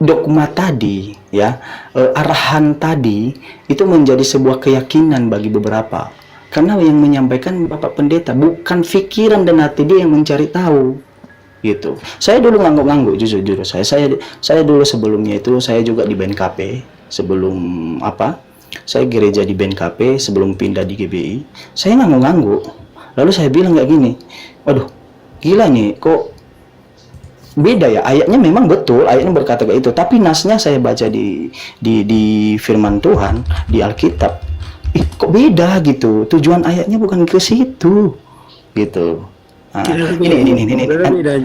dogma tadi, ya, arahan tadi itu menjadi sebuah keyakinan bagi beberapa. Karena yang menyampaikan Bapak Pendeta bukan pikiran dan hati dia yang mencari tahu, gitu. Saya dulu ngangguk-ngangguk, jujur saya dulu sebelumnya itu saya juga di BNKP sebelum apa? Saya gereja di BNKP sebelum pindah di GBI. Saya ngangguk-ngangguk. Lalu saya bilang kayak gini, waduh, gila nih, kok beda ya, ayatnya memang betul, ayatnya berkata kayak itu, tapi nasnya saya baca di firman Tuhan di Alkitab, kok beda gitu, tujuan ayatnya bukan ke situ gitu. Nah,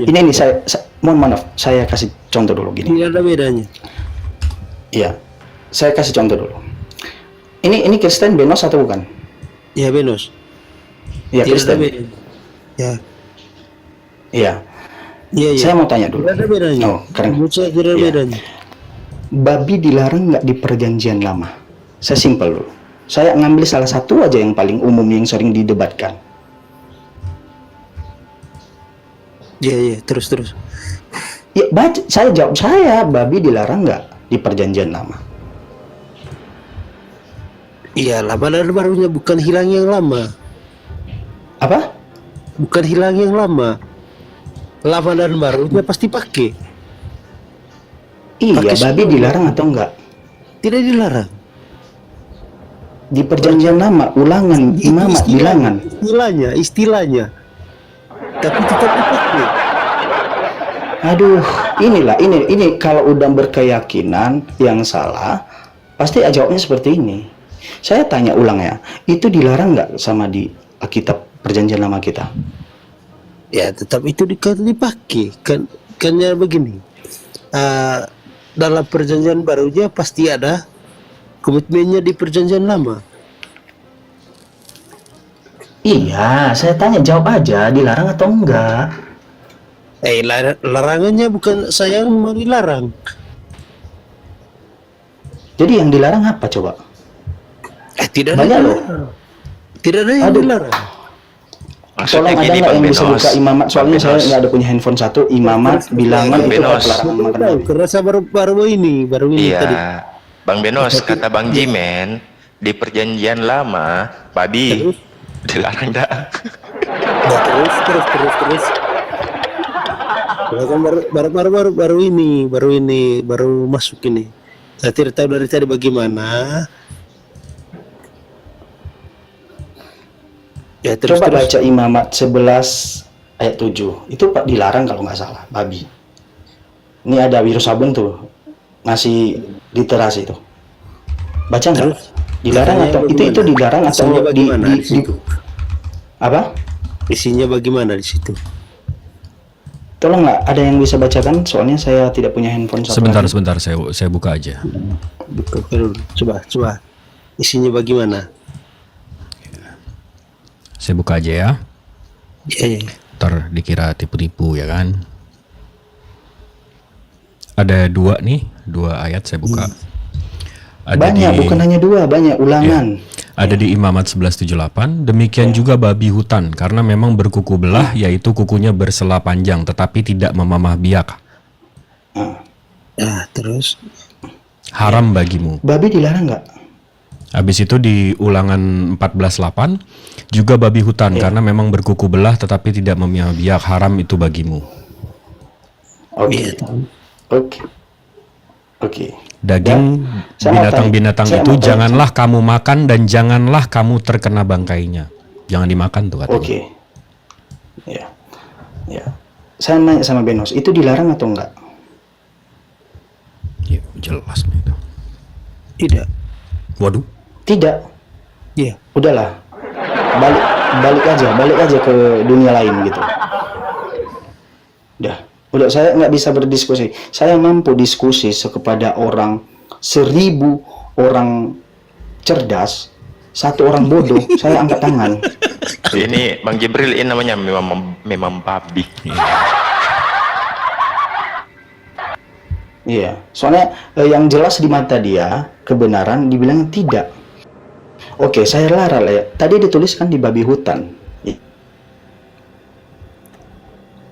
ini saya mohon maaf, saya kasih contoh dulu gini. Tidak ada bedanya. Iya, saya kasih contoh dulu. Ini Kristen Benos atau bukan? Ya, Benos. Iya, Kristen. Ya. Iya. Iya, iya. Saya mau tanya dulu. Tidak ada bedanya. Oh, keren. Tidak ada bedanya. Babi dilarang nggak di perjanjian lama? Saya simpel dulu. Saya ngambil salah satu aja yang paling umum yang sering didebatkan. Iya, iya. Terus. Ya, saya jawab babi dilarang nggak di perjanjian lama? Iya, lama dan barunya bukan hilang yang lama. Apa? Bukan hilang yang lama. Lama dan barunya pasti pakai. Iya, babi dilarang atau enggak? Tidak dilarang. Di perjanjian lama, ulangan, imamat, bilangan. Istilahnya. Tapi tetap dipakai. Aduh, ini kalau udah berkeyakinan yang salah, pasti jawabnya seperti ini. Saya tanya ulang ya, itu dilarang nggak sama di Alkitab perjanjian lama kita? Ya, tetap itu dipakai. Kan ya begini. Dalam perjanjian barunya pasti ada komitmennya di perjanjian lama. Iya, saya tanya, jawab aja, dilarang atau enggak? Larangannya bukan saya yang mau dilarang. Jadi yang dilarang apa coba? Tidak banyak ada. Loh. Tidak ada yang dilarang. Tolong ada nggak yang bisa buka imamat? Soalnya saya nggak ada punya handphone satu. Imamat, bilangan itu larangan makan babi. Karena saya baru ini iya, tadi. Bang Benos, kata Bang Jimen, di perjanjian lama, babi dilarang dah. Nah, terus. Kan baru masuk ini. Saya tidak tahu dari tadi bagaimana. Ya, Coba baca Imamat 11 ayat 7. Itu Pak dilarang kalau nggak salah, babi. Ini ada Wirusabun tuh ngasih literasi itu. Baca nggak? Dilarang atau itu dilarang atau di situ? Apa? Isinya bagaimana di situ? Tolong nggak ada yang bisa bacakan? Soalnya saya tidak punya handphone satu. Sebentar, saya buka aja. Coba. Isinya bagaimana? Saya buka aja ya. Iya. Ntar dikira tipu-tipu ya kan. Ada dua ayat saya buka. Ada banyak, bukan hanya dua, banyak ulangan. Ya, ada di Imamat 11:78. Demikian juga babi hutan, karena memang berkuku belah, yaitu kukunya bersela panjang, tetapi tidak memamah biak. Terus? Haram bagimu. Babi dilarang nggak? Habis itu di Ulangan 14:8 juga babi hutan karena memang berkuku belah tetapi tidak memamah biak, haram itu bagimu. Oke. Daging binatang-binatang itu janganlah kamu makan dan janganlah kamu terkena bangkainya. Jangan dimakan tuh katanya. Oke. Ya. Saya nanya sama Benos, itu dilarang atau enggak? Ya, jelas itu. Tidak. Waduh. Tidak. Iya. Udahlah. Balik aja ke dunia lain gitu. Udah saya nggak bisa berdiskusi. Saya mampu diskusi kepada 1000 orang cerdas, 1 orang bodoh, saya angkat tangan. Ini Bang Jibril, ini namanya memang babi. Iya, soalnya yang jelas di mata dia kebenaran dibilang tidak. Oke, saya larang ya. Tadi dituliskan di babi hutan.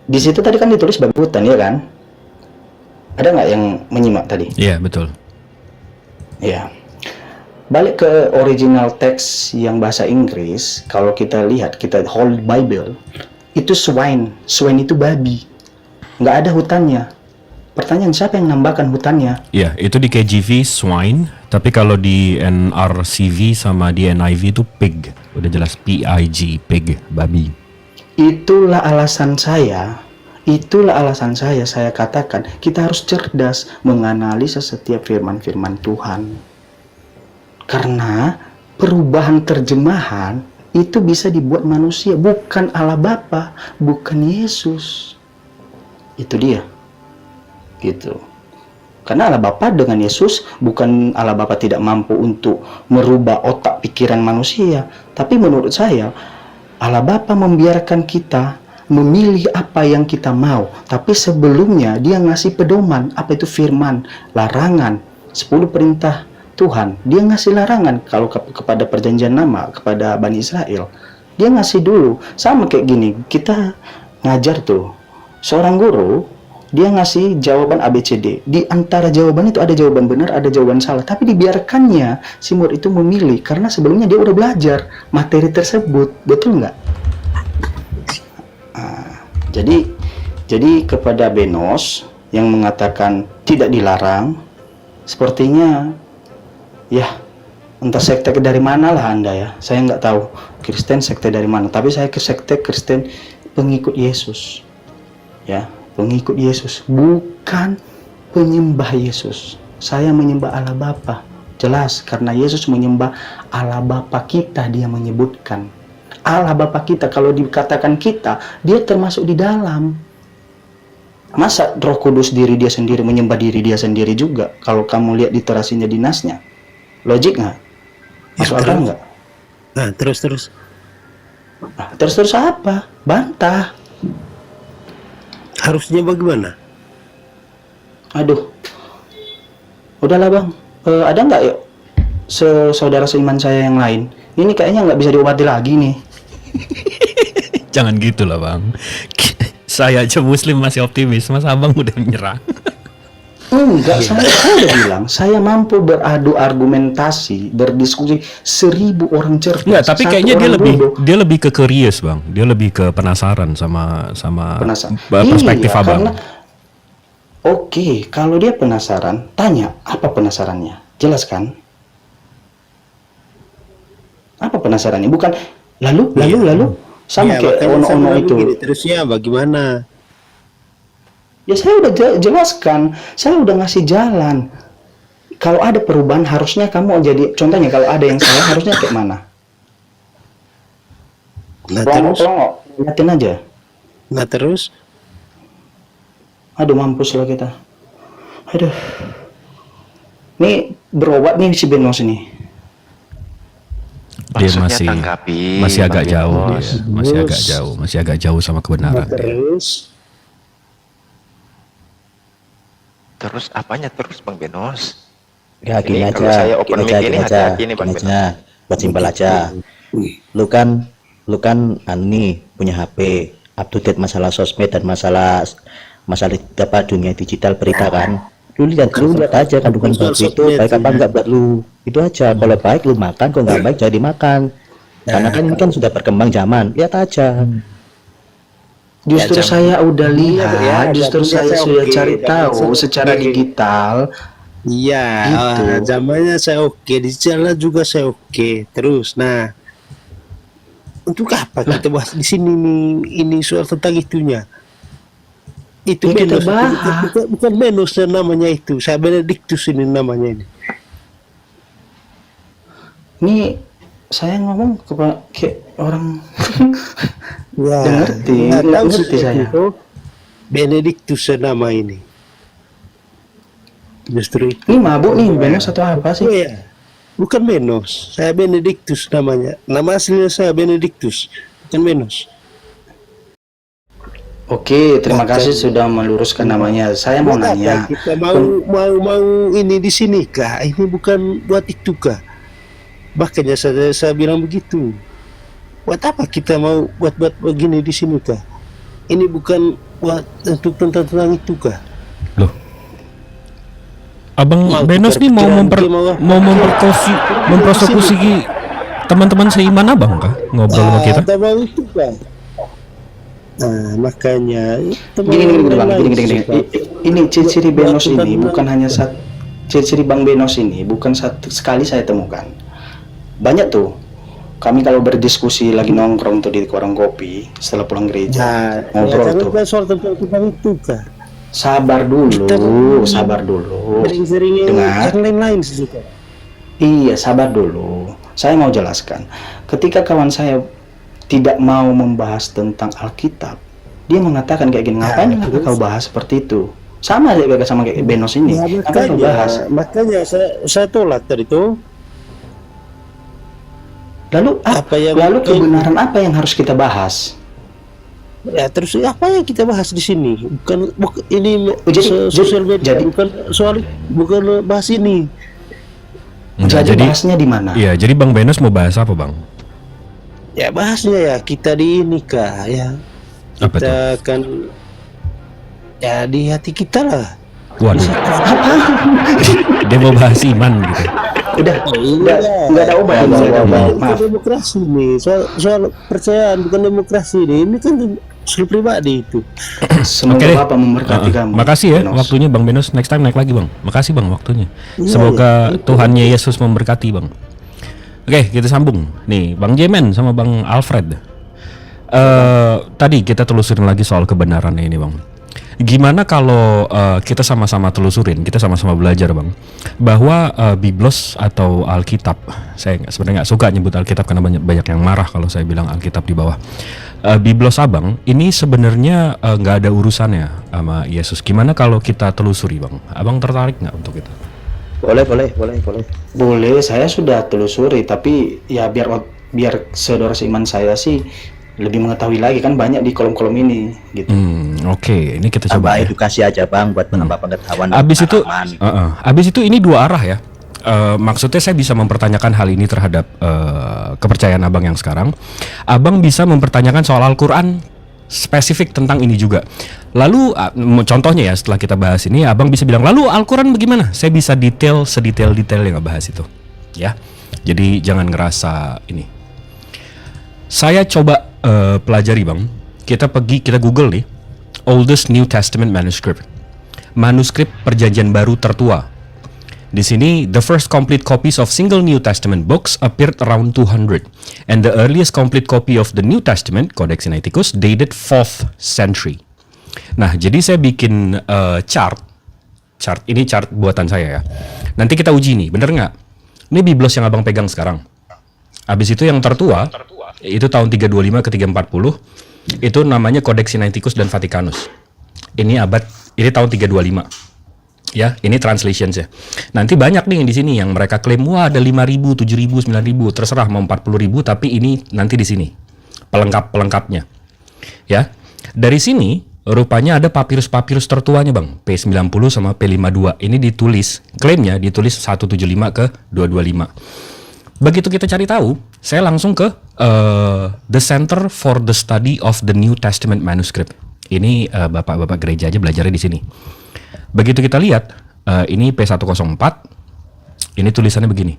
Di situ tadi kan ditulis babi hutan, ya kan? Ada nggak yang menyimak tadi? Iya, betul. Ya. Balik ke original teks yang bahasa Inggris, kalau kita lihat, kita Holy Bible, itu swine. Swine itu babi. Nggak ada hutannya. Pertanyaan, siapa yang nambahkan hutannya? Iya, itu di KJV swine, tapi kalau di NRCV sama di NIV itu pig. Udah jelas PIG, pig, babi. Itulah alasan saya katakan kita harus cerdas menganalisa setiap firman-firman Tuhan. Karena perubahan terjemahan itu bisa dibuat manusia, bukan Allah Bapa, bukan Yesus. Itu dia. Gitu. Karena Allah Bapa dengan Yesus, bukan Allah Bapa tidak mampu untuk merubah otak pikiran manusia, tapi menurut saya Allah Bapa membiarkan kita memilih apa yang kita mau, tapi sebelumnya dia ngasih pedoman, apa itu firman, larangan, 10 perintah Tuhan. Dia ngasih larangan kalau kepada perjanjian lama, kepada Bani Israel. Dia ngasih dulu, sama kayak gini, kita ngajar tuh, seorang guru, dia ngasih jawaban ABCD. Di antara jawaban itu ada jawaban benar, ada jawaban salah, tapi dibiarkannya si murid itu memilih, karena sebelumnya dia udah belajar materi tersebut, betul nggak? Jadi kepada Benos yang mengatakan tidak dilarang, sepertinya ya entah sekte dari mana lah Anda ya, saya nggak tahu Kristen sekte dari mana, tapi saya ke sekte Kristen pengikut Yesus ya, pengikut Yesus, bukan penyembah Yesus. Saya menyembah Allah Bapa, jelas, karena Yesus menyembah Allah Bapa kita. Dia menyebutkan Allah Bapa kita, kalau dikatakan kita, dia termasuk di dalam. Masa Roh Kudus diri dia sendiri menyembah diri dia sendiri juga? Kalau kamu lihat literasinya dinasnya, logik nggak? Masuk akal nggak? Nah, terus. Nah, terus apa? Bantah. Harusnya bagaimana? Aduh, udahlah bang. Ada nggak yuk saudara seiman saya yang lain? Ini kayaknya nggak bisa diobati lagi nih. Jangan gitu lah bang. Saya aja muslim masih optimis, mas abang udah menyerah. Enggak, saya udah bilang, saya mampu beradu argumentasi, berdiskusi 1000 orang cerdas. Enggak, tapi satu kayaknya orang dia lebih ke curious bang. Dia lebih ke penasaran sama penasaran. perspektif Iya, abang. Oke, kalau dia penasaran, tanya apa penasarannya, jelaskan. Apa penasarannya? Bukan lalu sama kayak ono-ono itu. Terusnya bagaimana? Ya saya udah jelaskan, saya udah ngasih jalan. Kalau ada perubahan harusnya kamu jadi, contohnya kalau ada yang salah harusnya kayak mana? Nah, Pelongok, liatin aja. Nah, terus? Aduh, mampus lah kita. Aduh. Nih berobat nih si Benos ini. Dia Maksudnya tanggapi, masih agak Bang jauh, Benos. dia. masih agak jauh sama kebenaran. Terus apanya terus Bang Benos? Ya gini Ini aja, kalau saya open mic ini aja, hati-hati nih Bang gini Benos. aja, buat simpel aja. Lu kan nih punya HP, up to date masalah sosmed dan masalah apa dunia digital berita kan. Lu lihat aja kandungan bagus itu baik apa enggak buat lu. Itu aja. Kalau baik lu makan, kalau enggak baik jadi makan. Karena kan ini kan sudah berkembang zaman. Lihat aja. Justru saya udah lihat, ya, justru zamannya saya saya sudah oke, cari tahu zamannya saya secara oke. digital. Iya, Gitu. zamannya saya oke, di jalan juga saya oke. Terus, nah, untuk apa kita bahas di sini nih? Ini soal tentang itunya. Itu Ya, kita Benos, bahas. bukan Benos namanya itu. Saya Benedictus ini namanya ini. Ini saya ngomong kayak orang Ya, nggak ngerti, nggak nggak tahu ngerti seperti saya. itu. Benedictus nama ini. Justru itu. Ini mabuk nih, Benos atau apa sih? Oh ya, bukan Benos. Saya Benedictus namanya. Nama aslinya saya Benedictus, bukan Benos. Oke, terima kasih sudah meluruskan namanya. Saya mau Buat apa nanya. kita mau ini di sini kah? Ini bukan buat itu kah? Makanya saya bilang begitu. Buat apa kita mau buat begini di sini kah? Ini bukan buat tentang itu kah? Loh, Abang Wah, Benos nih mau kepikiran gimana? mempersekusi teman-teman seiman abang kah ngobrol sama kita? Abang itu kan. Nah, makanya Gini bang, gini. Ini ciri-ciri Benos ini bukan hanya ciri-ciri Bang Benos ini bukan satu sekali saya temukan. Banyak tuh. Kami kalau berdiskusi lagi nongkrong tuh di warung kopi setelah pulang gereja, Nah, ngobrol tuh. kan soal tentang itu kan. Sabar dulu. Sering-seringnya Dengar. yang lain-lain sih. Iya, sabar dulu. Saya mau jelaskan. Ketika kawan saya tidak mau membahas tentang Alkitab, dia mengatakan kayak gini, ngapain kau bahas seperti itu? Sama aja kayak sama kayak Benos ini. Ya, Ngapain kau bahas? makanya saya tolak tadi itu. Lalu kebenaran apa yang harus kita bahas? Ya terus apa yang kita bahas di sini? Bukan ini sosial media, bukan bahas ini. Enggak, Jadi bahasnya di mana? Iya, jadi Bang Benos mau bahas apa Bang? Ya bahasnya ya kita di ini kah ya. Apa Kita kan ya di hati kita lah. Waduh, dia mau bahas iman gitu. Udah nggak ada obat Ya, nggak ada obat. Itu Maaf. demokrasi nih, soal percayaan bukan demokrasi nih. Ini kan soal pribadi itu. Semoga Oke deh. Bapak memberkati kamu. Makasih ya Benos. waktunya Bang Benos. Next time naik lagi Bang. Makasih Bang waktunya. Iya, Semoga Tuhannya Yesus memberkati Bang. Oke, kita sambung. Nih, Bang Jemen sama Bang Alfred. Tadi kita telusurin lagi soal kebenarannya ini Bang. Gimana kalau kita sama-sama telusurin, kita sama-sama belajar Bang, bahwa Biblos atau Alkitab, saya sebenarnya nggak suka nyebut Alkitab karena banyak yang marah kalau saya bilang Alkitab di bawah. Biblos Abang ini sebenarnya nggak ada urusannya sama Yesus. Gimana kalau kita telusuri Bang? Abang tertarik nggak untuk itu? Boleh. Boleh, saya sudah telusuri, tapi ya biar saudara seiman saya sih lebih mengetahui lagi, kan banyak di kolom-kolom ini gitu. Oke, ini kita Tambah coba ya. edukasi aja Bang buat menambah pengetahuan. dan Abis itu, pengalaman. abis itu ini dua arah ya. Maksudnya saya bisa mempertanyakan hal ini terhadap kepercayaan abang yang sekarang. Abang bisa mempertanyakan soal Al-Quran spesifik tentang ini juga. Lalu contohnya ya, setelah kita bahas ini, abang bisa bilang, lalu Al-Quran bagaimana? Saya bisa sedetail-detail yang ngebahas itu. Ya, jadi jangan ngerasa ini. Saya coba pelajari Bang. Kita Google nih, oldest New Testament manuscript. Manuskrip Perjanjian Baru tertua. Di sini, the first complete copies of single New Testament books appeared around 200, and the earliest complete copy of the New Testament, Codex Sinaiticus, dated 4th century. Nah, jadi saya bikin chart ini chart buatan saya ya. Nanti kita uji nih, bener nggak? Ini Biblos yang abang pegang sekarang. Habis itu yang tertua, itu tahun 325 ke 340, itu namanya Codex Sinaiticus dan Vaticanus. Ini tahun 325. Ya, ini translations ya. Nanti banyak nih yang di sini yang mereka klaim wah ada 5.000, 7.000, 9.000, terserah mau 40.000, tapi ini nanti di sini pelengkapnya. Ya. Dari sini rupanya ada papirus tertuanya Bang, P90 sama P52. Ini klaimnya ditulis 175 ke 225. Begitu kita cari tahu, saya langsung ke The Center for the Study of the New Testament Manuscript. Ini bapak-bapak gereja aja belajarnya di sini. Begitu kita lihat, ini P104, ini tulisannya begini.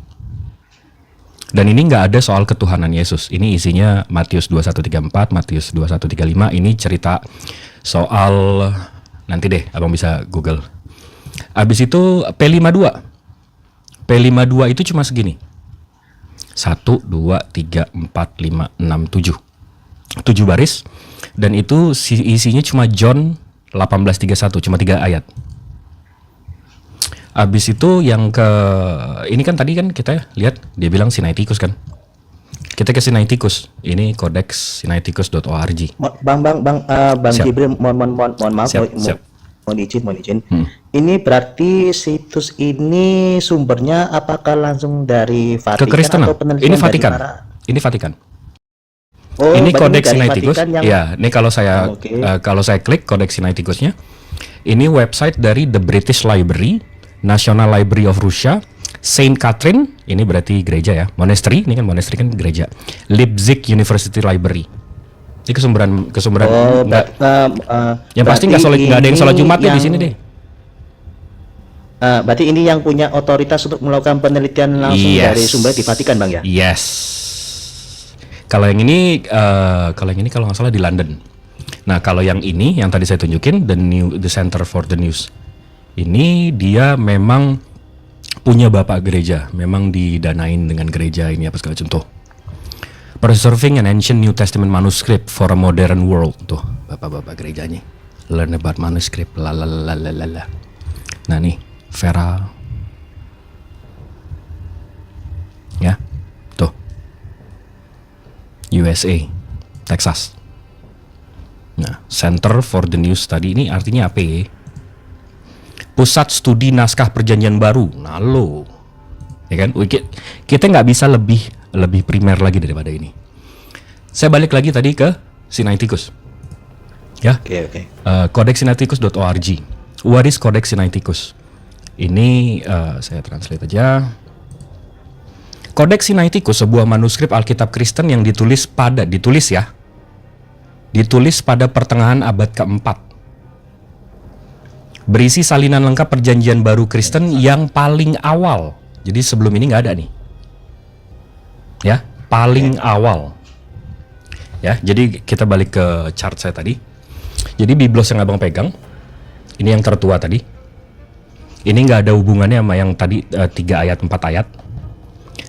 Dan ini nggak ada soal ketuhanan Yesus. Ini isinya Matius 2134, Matius 2135. Ini cerita soal, nanti deh, abang bisa Google. Habis itu P52. P52 itu cuma segini. 1, 2, 3, 4, 5, 6, 7. 7 baris. Dan itu isinya cuma John 18:31, cuma 3 ayat. Habis itu yang ini kan tadi kan kita lihat dia bilang Sinaiticus kan. Kita ke Sinaiticus. Ini Codex Sinaiticus.org. Bang Siap. Jibril, mohon maaf, Siap. mohon izin. Ini berarti situs ini sumbernya apakah langsung dari Vatikan Kekristenan. atau penelitian Ini dari Vatikan. mana? Ini Vatikan. Oh, Ini berarti Codex dari Sinaiticus. Vatikan yang- Ya, ini kalau saya Oke. kalau saya klik Codex Sinaiticusnya, ini website dari The British Library, National Library of Russia, Saint Catherine, ini berarti gereja ya, monastery, ini kan monastery kan gereja, Leipzig University Library. Ini kesumberan Oh, nggak, yang pasti berarti nggak ada yang sholat Jumatnya di yang- sini deh. Berarti ini yang punya otoritas untuk melakukan penelitian langsung Yes. dari sumber di Vatikan, Bang ya? Yes. Kalau yang ini kalau nggak salah di London. Nah, kalau yang ini yang tadi saya tunjukin the Center for the News. Ini dia memang punya bapak gereja, memang didanain dengan gereja ini apa segala contoh. Preserving an ancient New Testament manuscript for a modern world, tuh bapak-bapak gerejanya. Learn about manuscript, la. Nah nih, Vera, ya, tuh, USA, Texas. Nah, Center for the News tadi ini artinya apa ya? Pusat Studi Naskah Perjanjian Baru. Nah lo, ya kan? Kita nggak bisa lebih primer lagi daripada ini. Saya balik lagi tadi ke Sinaiticus, ya. Oke. Codex Sinaiticus.org. What is Codex Sinaiticus? Ini saya translate aja. Codex Sinaiticus sebuah manuskrip Alkitab Kristen yang ditulis pada pertengahan abad keempat. Berisi salinan lengkap perjanjian baru Kristen yang paling awal. Jadi sebelum ini nggak ada nih. Ya, paling awal. Ya, jadi kita balik ke chart saya tadi. Jadi Biblos yang abang pegang, ini yang tertua tadi. Ini nggak ada hubungannya sama yang tadi 3 ayat 4 ayat.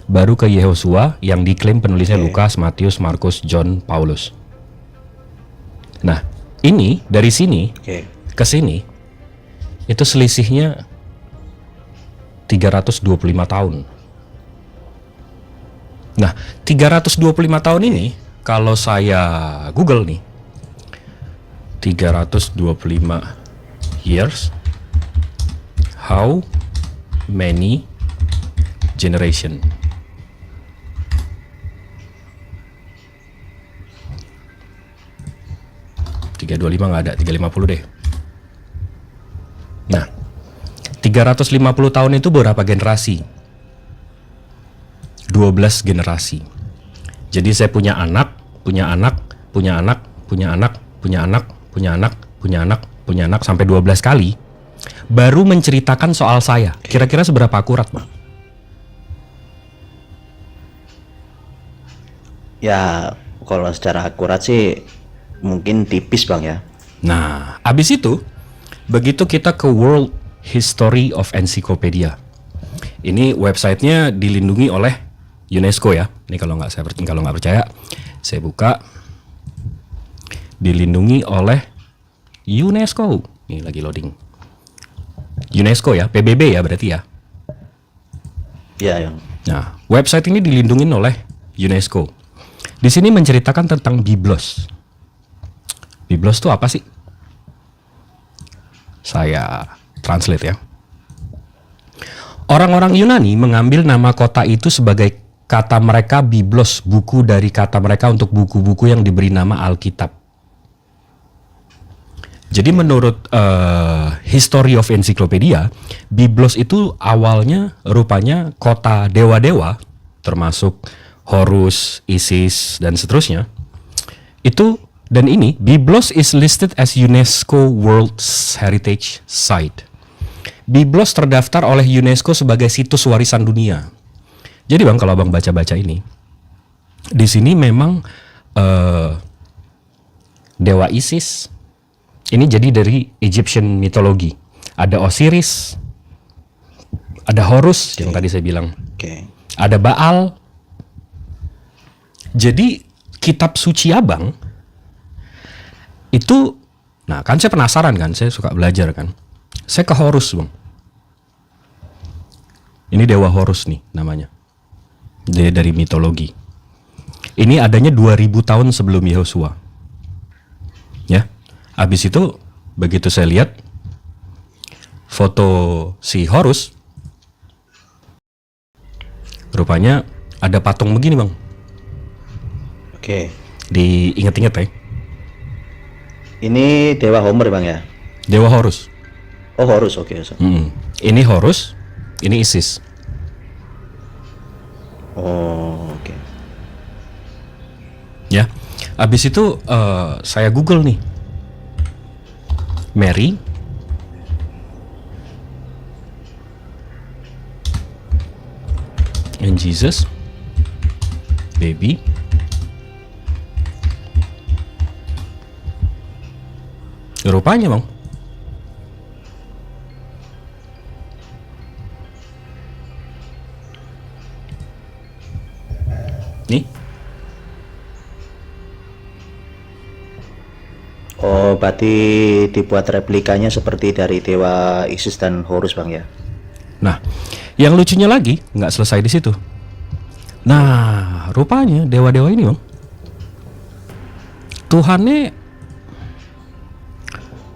Baru ke Yehosua yang diklaim penulisnya Lukas, Matius, Markus, John, Paulus. Nah, ini dari sini ke sini itu selisihnya 325 tahun. Nah, 325 tahun ini kalau saya Google nih 325 years, how many generation? .325 nggak ada, 350 deh. Nah, 350 tahun itu berapa generasi? 12 generasi. Jadi saya punya anak, sampai 12 kali baru menceritakan soal saya. Kira-kira seberapa akurat, Bang? Ya, kalau secara akurat sih mungkin tipis, Bang ya. Nah, abis itu begitu kita ke World History of Encyclopedia. Ini websitenya dilindungi oleh UNESCO ya. Ini kalau nggak percaya, saya buka. Dilindungi oleh UNESCO. Ini lagi loading. UNESCO ya, PBB ya berarti ya. Ya, yang. Nah, website ini dilindungi oleh UNESCO. Di sini menceritakan tentang Biblos. Biblos itu apa sih? Saya translate ya. Orang-orang Yunani mengambil nama kota itu sebagai kata mereka Biblos, buku dari kata mereka untuk buku-buku yang diberi nama Alkitab. Jadi menurut History of Encyclopedia, Biblos itu awalnya rupanya kota dewa-dewa, termasuk Horus, Isis, dan seterusnya. Dan ini, Biblos is listed as UNESCO World Heritage Site. Biblos terdaftar oleh UNESCO sebagai situs warisan dunia. Jadi Bang, kalau Bang baca-baca ini, di sini memang dewa Isis, ini jadi dari Egyptian mitologi. Ada Osiris, ada Horus, yang tadi saya bilang. Ada Baal. Jadi kitab suci Abang, itu, nah kan saya penasaran kan, saya suka belajar kan. Saya ke Horus, Bang. Ini dewa Horus nih namanya. Dia dari mitologi. Ini adanya 2000 tahun sebelum Yehosua. Ya. Habis itu begitu saya lihat foto si Horus, rupanya ada patung begini, Bang. Diinget-inget ya. Ini dewa Homer, Bang ya. Dewa Horus. Oh, Horus, oke. Ini Horus, ini Isis. Oh, oke. Ya, abis itu saya Google nih, Jesus, baby. Rupanya bang. Nih. Oh, berarti dibuat replikanya seperti dari dewa Isis dan Horus bang ya? Nah, yang lucunya lagi nggak selesai di situ. Nah, rupanya dewa-dewa ini bang, Tuhannya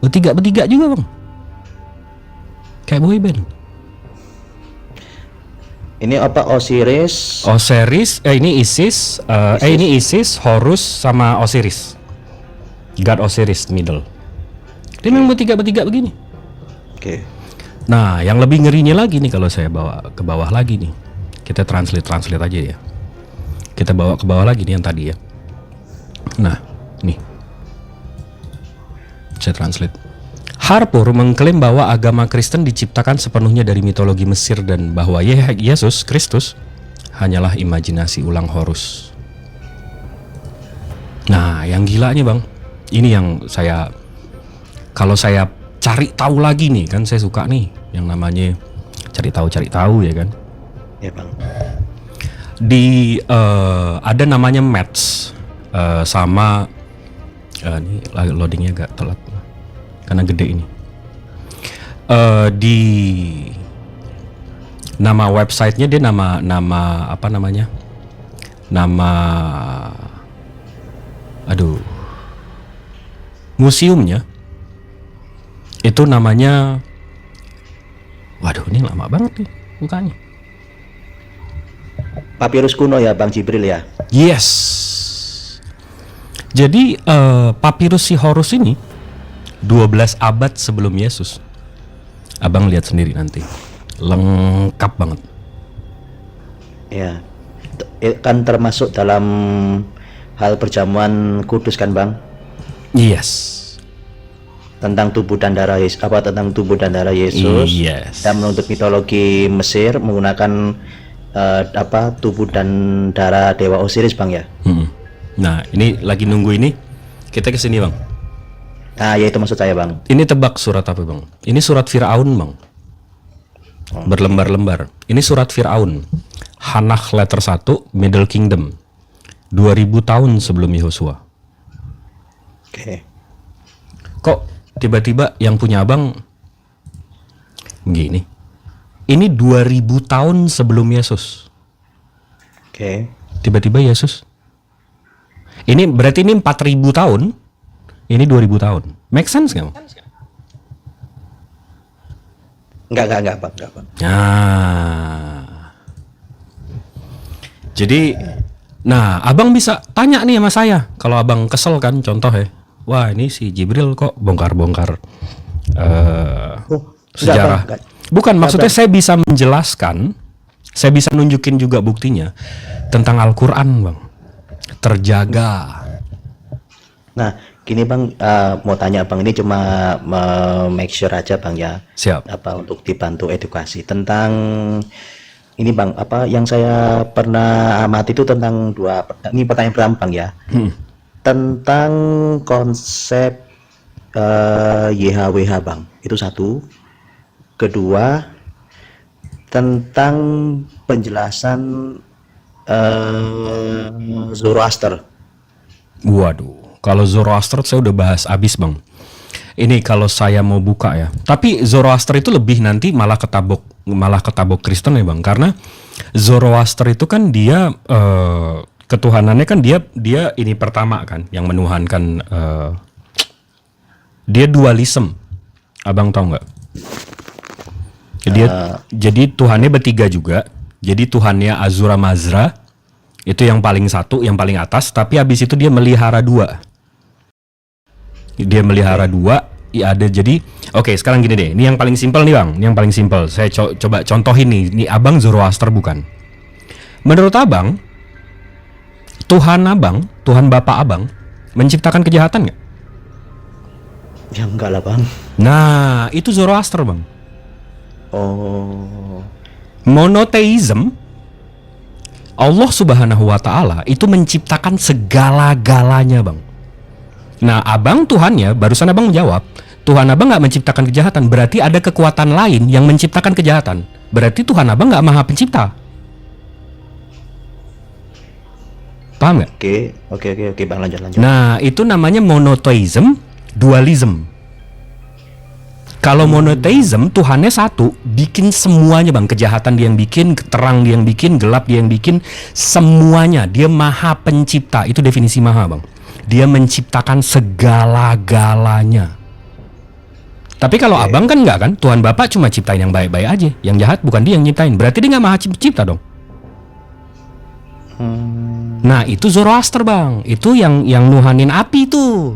bertiga juga bang, kayak boyband. Ini apa, Osiris? Ini Isis, ini Isis, Horus sama Osiris. God Osiris middle. Dia memang bertiga begini. Oke. Nah, yang lebih ngerinya lagi nih kalau saya bawa ke bawah lagi nih. Kita translate aja ya. Kita bawa ke bawah lagi nih yang tadi ya. Nah, nih. Saya translate. Harpur mengklaim bahwa agama Kristen diciptakan sepenuhnya dari mitologi Mesir dan bahwa Yesus Kristus hanyalah imajinasi ulang Horus. Nah, yang gilanya bang, ini yang kalau saya cari tahu lagi nih, kan saya suka nih yang namanya cari tahu ya kan. Ya bang. Ada namanya match sama ini loadingnya agak telat karena gede ini. Di nama websitenya dia nama apa namanya? Museumnya itu namanya, waduh ini lama banget nih mukanya. Papirus kuno ya Bang Jibril ya? Yes. Jadi papirus si Horus ini 12 abad sebelum Yesus. Abang lihat sendiri nanti. Lengkap banget. Ya. Kan termasuk dalam hal perjamuan kudus kan Bang? Yes. Tentang tubuh dan darah Yesus, tentang tubuh dan darah Yesus. Yes. Dan menurut mitologi Mesir menggunakan tubuh dan darah dewa Osiris Bang ya? Nah, ini lagi nunggu ini. Kita kesini Bang. Nah, ya itu maksud saya Bang. Ini tebak surat apa Bang? Ini surat Firaun Bang. Berlembar-lembar. Ini surat Firaun. Hanach letter 1, Middle Kingdom. 2000 tahun sebelum Yehosua. Oke. Kok tiba-tiba yang punya abang gini? Ini 2000 tahun sebelum Yesus. Oke. Tiba-tiba Yesus. Ini berarti ini 4000 tahun. Ini 2000 tahun. Make sense nggak? Enggak Bang. Nah. Jadi, abang bisa tanya nih sama saya. Kalau abang kesel kan, contoh ya. Wah, ini si Jibril kok bongkar-bongkar sejarah. Enggak. Bukan, maksudnya saya bisa menjelaskan, saya bisa nunjukin juga buktinya tentang Al-Quran, Bang. Terjaga. Nah, gini Bang, mau tanya Bang, ini cuma make sure aja Bang ya. Siap. Untuk dibantu edukasi tentang ini Bang, yang saya pernah amati itu tentang ini pertanyaan pertama Bang ya. Tentang konsep YHWH Bang, itu satu. Kedua, tentang penjelasan Zoroaster. Waduh, kalau Zoroaster saya udah bahas abis Bang. Ini kalau saya mau buka ya. Tapi Zoroaster itu lebih nanti malah ketabok Kristen ya Bang. Karena Zoroaster itu kan dia ketuhanannya kan dia ini pertama kan yang menuhankan, dia dualism. Abang tahu nggak? Jadi Tuhannya bertiga juga. Jadi Tuhannya Azura Mazra itu yang paling satu, yang paling atas. Tapi habis itu dia melihara dua. Dia melihara dua. Ya ada. Jadi oke, sekarang gini deh. Ini yang paling simpel nih Bang. Ini yang paling simpel. Saya coba contohin nih. Ini abang Zoroaster bukan? Menurut abang, Tuhan abang, Tuhan Bapak abang menciptakan kejahatan nggak? Ya enggak lah Bang. Nah, itu Zoroaster Bang. Oh. Monotheism Allah Subhanahu wa taala itu menciptakan segala-galanya, Bang. Nah, Abang Tuhannya, barusan Abang menjawab, Tuhan Abang nggak menciptakan kejahatan, berarti ada kekuatan lain yang menciptakan kejahatan. Berarti Tuhan Abang nggak Maha Pencipta. Paham nggak? Oke, Bang, lanjut. Nah, itu namanya monotheism, dualism. Kalau monotheism, Tuhannya satu, bikin semuanya, Bang. Kejahatan dia yang bikin, terang dia yang bikin, gelap dia yang bikin, semuanya. Dia Maha Pencipta. Itu definisi Maha, Bang. Dia menciptakan segala-galanya. Tapi kalau Abang kan enggak kan? Tuhan Bapak cuma ciptain yang baik-baik aja. Yang jahat bukan dia yang nyiptain. Berarti dia nggak Maha Pencipta dong. Nah, itu Zoroaster, Bang. Itu yang nuhanin api tuh.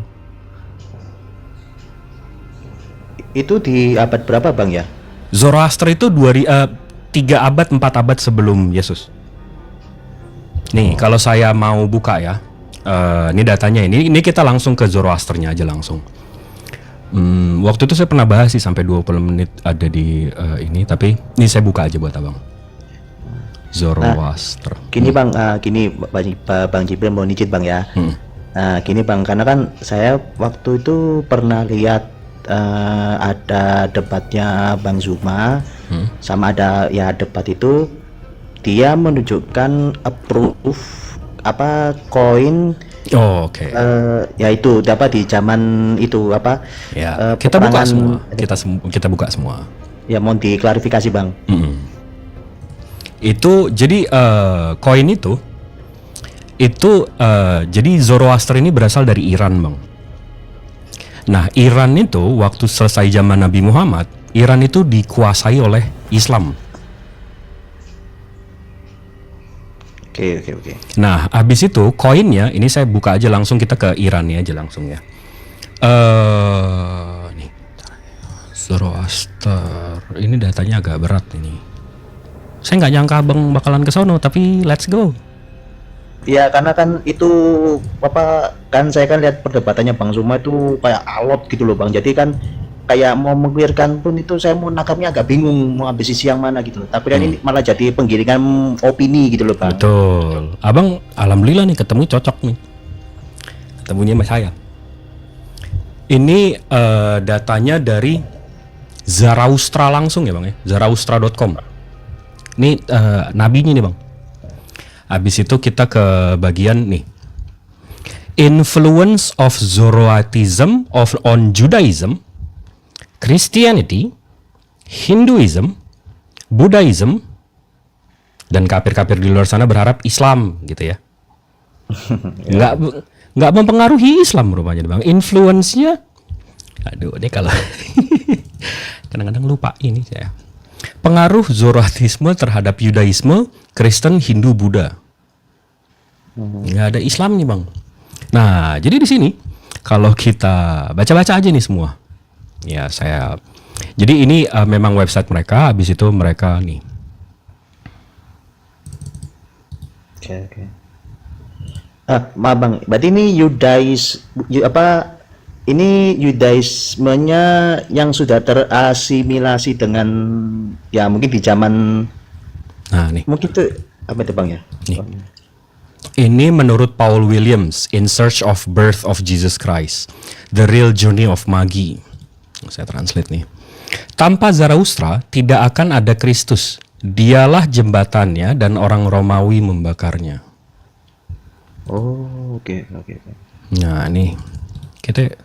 Itu di abad berapa, Bang, ya? Zoroaster itu 3 abad 4 abad sebelum Yesus. Nih, kalau saya mau buka ya. Ini datanya ini kita langsung ke Zoroasternya aja langsung. Waktu itu saya pernah bahas sih sampai 20 menit ada di ini, tapi ini saya buka aja buat Abang. Zoroaster. Gini, Bang, gini Bang Jibril mau izin, Bang, ya. Nah, gini, Bang, karena kan saya waktu itu pernah lihat ada debatnya Bang Zuma, sama ada ya debat itu dia menunjukkan approve apa koin. Oh, oke. Ya itu dapat di zaman itu apa? Ya, kita buka semua. Kita buka semua. Ya, mau diklarifikasi, Bang. Itu jadi koin itu jadi Zoroaster ini berasal dari Iran, Bang. Nah, Iran itu waktu selesai zaman Nabi Muhammad, Iran itu dikuasai oleh Islam. Oke. Nah, habis itu koinnya ini saya buka aja langsung, kita ke Irannya aja langsung ya. Nih, Zoroaster. Ini datanya agak berat ini. Saya nggak nyangka Abang bakalan ke sono, tapi let's go. Ya, karena kan itu apa kan saya kan lihat perdebatannya Bang Zuma itu kayak alot gitu loh, Bang. Jadi kan kayak mau menggulirkan pun itu saya mau nangkapnya agak bingung mau ambil sisi yang mana gitu loh. Tapi kan ini malah jadi penggiringan opini gitu loh, Bang. Betul. Abang alhamdulillah nih ketemu cocok nih. Ketemunya sama saya. Ini datanya dari Zaraustra langsung ya, Bang ya. Zaraustra.com. Ini nabinya nih, Bang. Habis itu kita ke bagian nih. Influence of Zoroastrianism on Judaism, Christianity, Hinduism, Buddhism, dan kafir-kafir di luar sana berharap Islam gitu ya. Nggak mempengaruhi Islam rupanya, Bang. Influence-nya, aduh ini kalau kadang-kadang lupa ini saya. Pengaruh Zoroastrisme terhadap Yudaisme, Kristen, Hindu, Buddha. Nggak ada Islam nih, Bang. Nah, jadi di sini kalau kita baca-baca aja nih semua. Ya, jadi ini memang website mereka, habis itu mereka nih. Oke. Maaf, Bang. Berarti ini ini Yudaismenya yang sudah terasimilasi dengan ya mungkin di zaman nih. mungkin itu apa itu, Bang, ya? Nih. Ini menurut Paul Williams, In Search of Birth of Jesus Christ, The Real Journey of Magi. Saya translate nih. Tanpa Zaraustra tidak akan ada Kristus. Dialah jembatannya dan orang Romawi membakarnya. Oh, oke. Nah, nih kita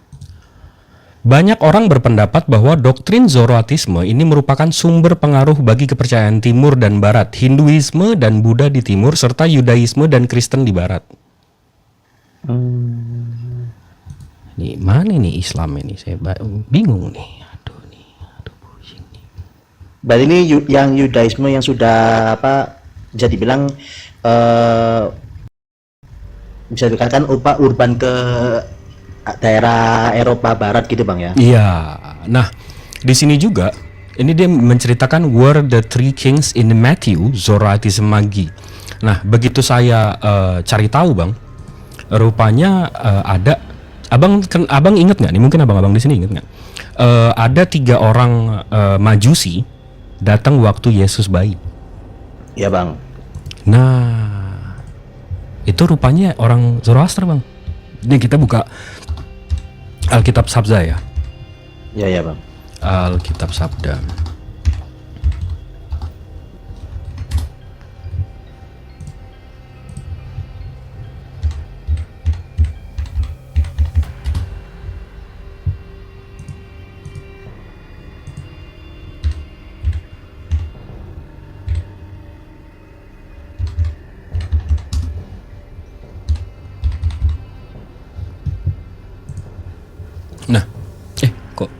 banyak orang berpendapat bahwa doktrin Zoroastrisme ini merupakan sumber pengaruh bagi kepercayaan Timur dan Barat, Hinduisme dan Buddha di Timur, serta Yudaisme dan Kristen di Barat. Nih, mana nih Islam ini? Saya bingung nih. Aduh pusing nih. Berarti ini yang Yudaisme yang sudah apa bisa dibilang bisa dikatakan urban ke daerah Eropa Barat gitu, Bang, ya? Iya. Nah, di sini juga ini dia menceritakan Were the Three Kings in Matthew, Zoroastrism Magi. Nah, begitu saya cari tahu, Bang, rupanya ada abang inget nggak nih? Mungkin abang di sini inget nggak? Ada 3 orang Majusi datang waktu Yesus bayi. Iya, Bang. Nah, Itu rupanya orang Zoroaster, Bang. Ini kita buka Alkitab Sabda ya. Ya bang. Alkitab Sabda. Nah, kok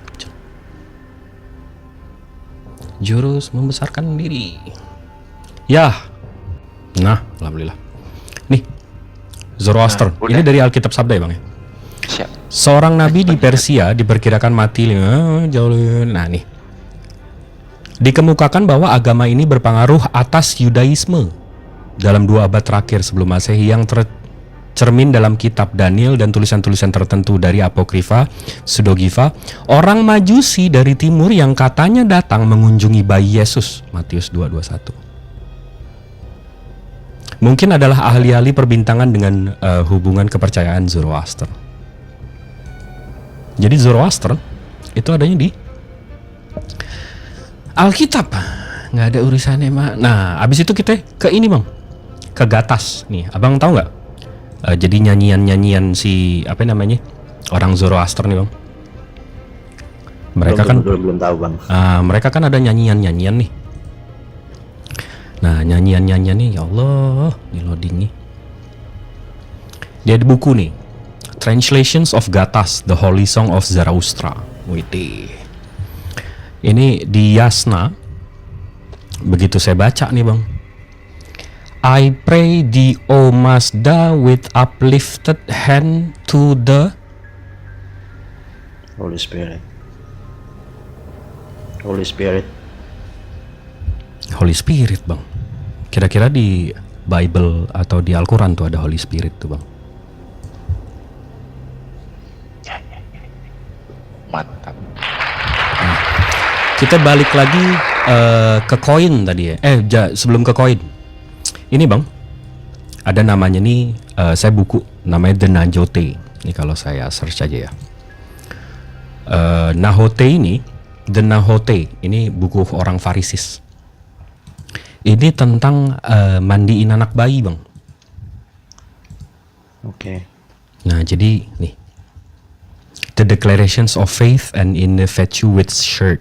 jurus membesarkan diri. Ya. Nah, alhamdulillah. Nih, Zoroaster. Nah, udah. Ini dari Alkitab Sabda ya, Bang ya. Siap. Seorang nabi di Persia diperkirakan mati jauh. Nah, nih. Dikemukakan bahwa agama ini berpengaruh atas Yudaisme dalam 2 abad terakhir sebelum Masehi yang cermin dalam kitab Daniel dan tulisan-tulisan tertentu dari Apokrifa, Pseudeogrypha, orang Majusi dari timur yang katanya datang mengunjungi bayi Yesus, Matius 2:21. Mungkin adalah ahli-ahli perbintangan dengan hubungan kepercayaan Zoroaster. Jadi Zoroaster itu adanya di Alkitab, nggak ada urusannya mah. Nah, abis itu kita ke ini bang, ke Gatas nih, abang tahu nggak? Jadi nyanyian si apa namanya orang Zoroaster nih bang. Mereka belum tahu bang. Mereka kan ada nyanyian nih. Nah nyanyian nih, ya Allah, di loading nih. Dia di buku nih, Translations of Gathas, The Holy Song of Zarathustra. Wih, ini di Yasna. Begitu saya baca nih bang, I pray thee, O Mazda, with uplifted hand to the Holy Spirit. Holy Spirit. Holy Spirit bang. Kira-kira di Bible atau di Al-Quran tuh ada Holy Spirit tuh bang. Mantap. Nah, kita balik lagi ke koin tadi ya. Sebelum ke koin, ini bang, ada namanya nih, saya buku namanya The Najote. Ini kalau saya search aja ya. Nahote ini, The Nahote ini buku orang Farisis. Ini tentang mandiin anak bayi bang. Oke. Nah jadi nih, The Declarations of Faith and Infatuated.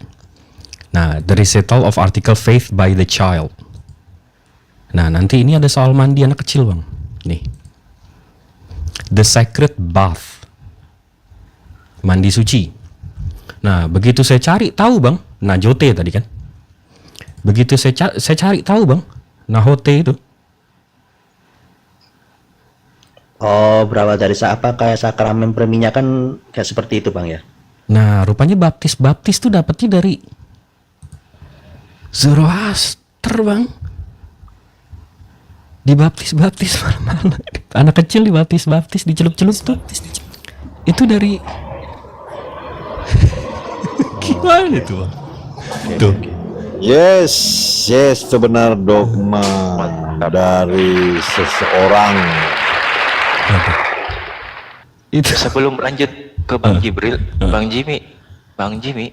Nah, the recital of article faith by the child. Nah, nanti ini ada soal mandi anak kecil, bang. Nih, the sacred bath, mandi suci. Nah, begitu saya cari tahu, bang, Najote tadi kan. Begitu saya cari tahu, bang, Nahote itu. Oh, berawal dari apa kayak sakramen perminyakan kayak seperti itu bang ya? Nah, rupanya baptis tuh dapetnya dari Zoroaster, bang. Dibaptis mana-mana. Anak kecil dibaptis, dicelup-celup tuh. Itu dari gimana itu, bang? Tuh. Yes, itu benar dogma dari seseorang. Aduh. Itu Sebelum lanjut ke Bang Jibril, Bang Jimmy,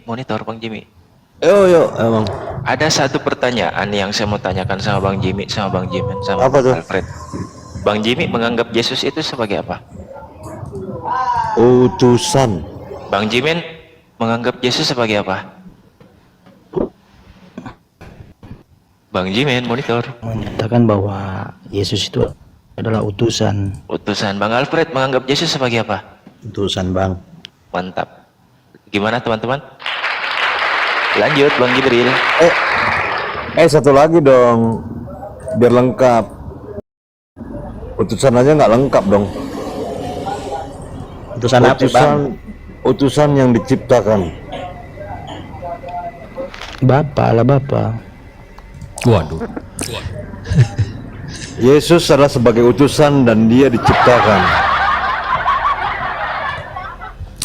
monitor Bang Jimmy. Yo, emang. Ada satu pertanyaan yang saya mau tanyakan sama Bang Jimmy, sama Bang Jimen, sama Apa Bang tuh? Alfred. Bang Jimmy menganggap Yesus itu sebagai apa? Utusan. Bang Jimen menganggap Yesus sebagai apa? Bang Jimen, monitor. Menyatakan bahwa Yesus itu adalah utusan. Utusan. Bang Alfred menganggap Yesus sebagai apa? Utusan bang. Mantap. Gimana teman-teman? Lanjut Bang Jibril. Satu lagi dong, biar lengkap. Utusan aja nggak lengkap dong. Utusan apa bang? Utusan yang diciptakan. Bapa. waduh. Yesus adalah sebagai utusan dan dia diciptakan.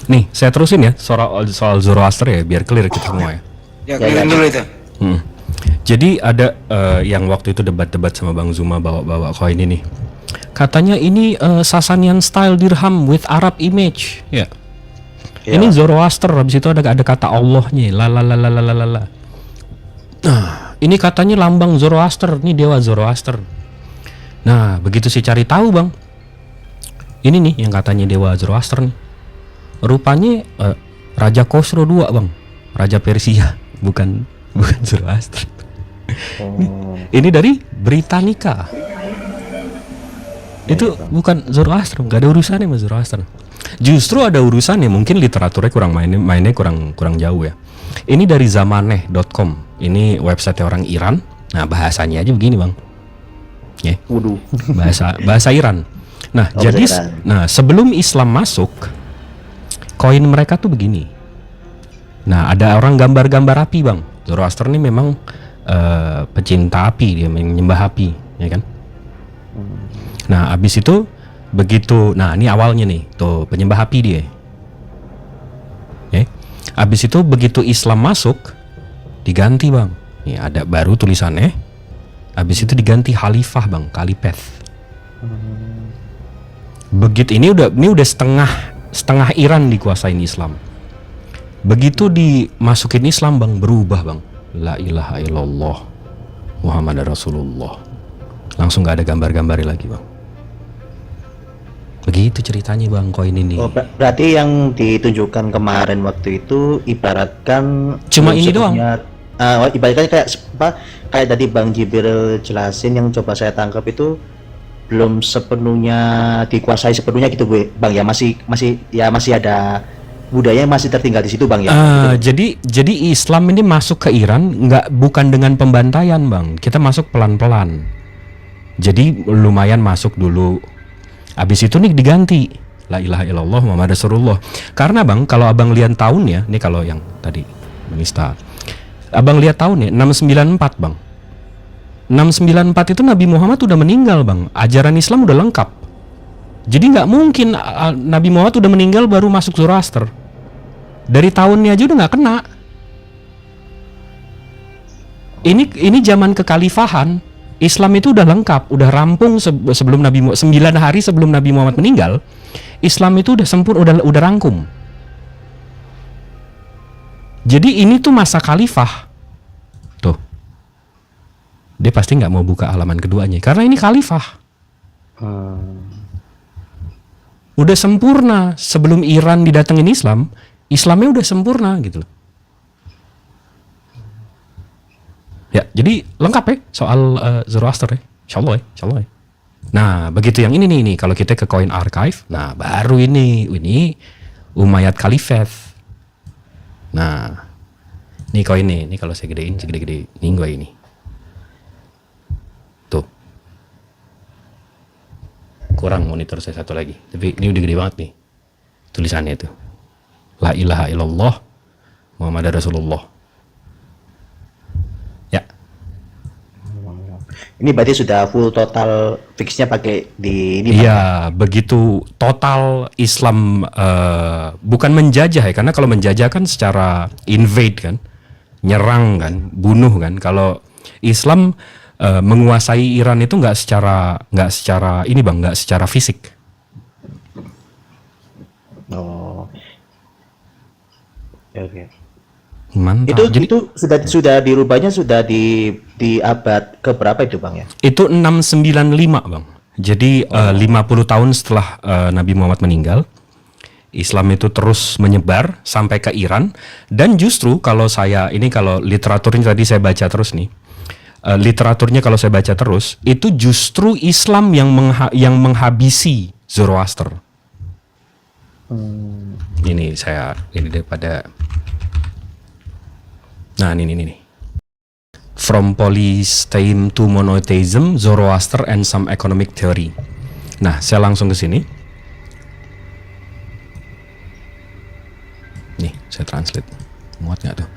Nih, saya terusin ya soal Zoroaster ya, biar clear kita semua ya. Ya, kalian dulu itu. Jadi ada yang waktu itu debat-debat sama Bang Zuma bawa koin ini. Katanya ini Sasanian style dirham with Arab image. Ya. Ya. Ini Zoroaster, habis itu ada kata Allahnya. La la la la la la la. Nah, ini katanya lambang Zoroaster, ini dewa Zoroaster. Nah, begitu saya cari tahu, Bang. Ini nih yang katanya dewa Zoroaster nih. Rupanya Raja Khosrow II, Bang. Raja Persia, bukan Zoroaster. Ini dari Britannica. Itu bukan Zoroaster, nggak ada urusannya sama Zoroaster. Justru ada urusannya, mungkin literaturnya mainnya kurang jauh ya. Ini dari zamaneh.com. Ini website orang Iran. Nah, bahasanya aja begini, Bang. Ya. Waduh. Bahasa Iran. Nah, Oh, jadi bahasa Iran. nah, sebelum Islam masuk, koin mereka tuh begini. Nah, ada orang gambar-gambar api, Bang. Zoroaster ini memang pecinta api, dia menyembah api, ya kan? Nah, abis itu begitu, nah ini awalnya nih, tuh penyembah api dia. Ya. Abis itu begitu Islam masuk, diganti, Bang. Nih ada baru tulisannya. Abis itu diganti khalifah, Bang, kalipeth. Begitu ini udah setengah Iran dikuasain Islam. Begitu dimasukin Islam, Bang, berubah, Bang. La ilaha illallah Muhammad Rasulullah. Langsung gak ada gambar-gambarnya lagi, Bang. Begitu ceritanya, Bang, koin ini. Oh, berarti yang ditunjukkan kemarin waktu itu ibaratkan Cuma ini doang. Ibaratkan kayak tadi Bang Jibril jelasin, yang coba saya tangkap itu belum sepenuhnya dikuasai sepenuhnya gitu, Bang ya, masih ada budaya yang masih tertinggal di situ, Bang ya. Jadi Islam ini masuk ke Iran bukan dengan pembantaian, Bang. Kita masuk pelan-pelan. Jadi lumayan masuk dulu. Habis itu nih diganti la ilaha illallah Muhammad Rasulullah. Karena, Bang, kalau Abang lihat tahunnya, nih kalau yang tadi menista. Abang lihat tahunnya 694, Bang. 694 itu Nabi Muhammad udah meninggal, Bang. Ajaran Islam udah lengkap. Jadi nggak mungkin Nabi Muhammad udah meninggal baru masuk Zoroaster. Dari tahunnya aja udah nggak kena. Ini zaman kekhalifahan. Islam itu udah lengkap, udah rampung sebelum 9 hari sebelum Nabi Muhammad meninggal. Islam itu udah sempurna, udah rangkum. Jadi ini tuh masa khalifah. Tuh. Dia pasti nggak mau buka halaman keduanya karena ini khalifah. Udah sempurna sebelum Iran didatengin Islam, Islamnya udah sempurna gitu loh. Ya, jadi lengkap ya soal Zoroaster ya. Insyaallah ya. Nah, begitu yang ini nih kalau kita ke Coin Archive, nah baru ini Umayyad Caliphate. Nah, ini koin ini kalau saya gedein segede-gede gue ini. Tuh. Kurang monitor saya satu lagi, tapi ini udah gede banget nih. Tulisannya itu. La ilaha illallah Muhammad Rasulullah. Ya. Ini berarti sudah full total fixnya pakai di ini. Iya, begitu total Islam bukan menjajah ya, karena kalau menjajah kan secara invade kan, nyerang kan, bunuh kan. Kalau Islam menguasai Iran itu nggak secara ini, Bang, nggak secara fisik. Oh. Oke. Mantap. Itu sudah dirubahnya sudah di abad ke berapa itu, Bang ya? Itu 695, Bang. Jadi 50 tahun setelah Nabi Muhammad meninggal, Islam itu terus menyebar sampai ke Iran. Dan justru kalau literaturnya tadi saya baca terus nih, literaturnya kalau saya baca terus, itu justru Islam yang menghabisi Zoroaster. Ini daripada, nah ini. From Polytheism to Monotheism, Zoroaster and Some Economic Theory. Nah, saya langsung ke sini. Nih, saya translate. Muat nggak tuh?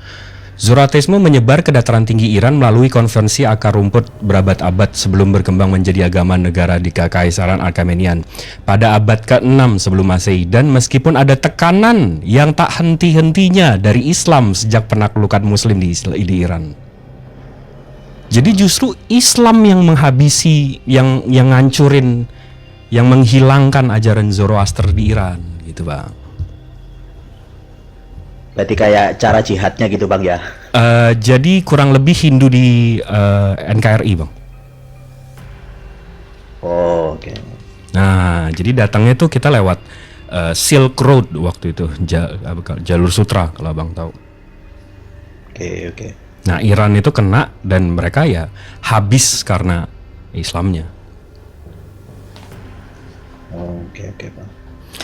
Zoroastrisme menyebar ke dataran tinggi Iran melalui konferensi akar rumput berabad-abad sebelum berkembang menjadi agama negara di Kekaisaran Achaemenian pada abad ke-6 sebelum Masehi. Dan meskipun ada tekanan yang tak henti-hentinya dari Islam sejak penaklukan Muslim di Iran. Jadi justru Islam yang menghabisi, yang ngancurin yang menghilangkan ajaran Zoroaster di Iran gitu Bang. Berarti kayak cara jihadnya gitu Bang ya. Jadi kurang lebih Hindu di NKRI Bang. Oh, oke. Nah, jadi datangnya tuh kita lewat Silk Road waktu itu, jalur sutra kalau Abang tahu. Oke, oke. Nah, Iran itu kena dan mereka ya habis karena Islamnya. Oke, oke Bang.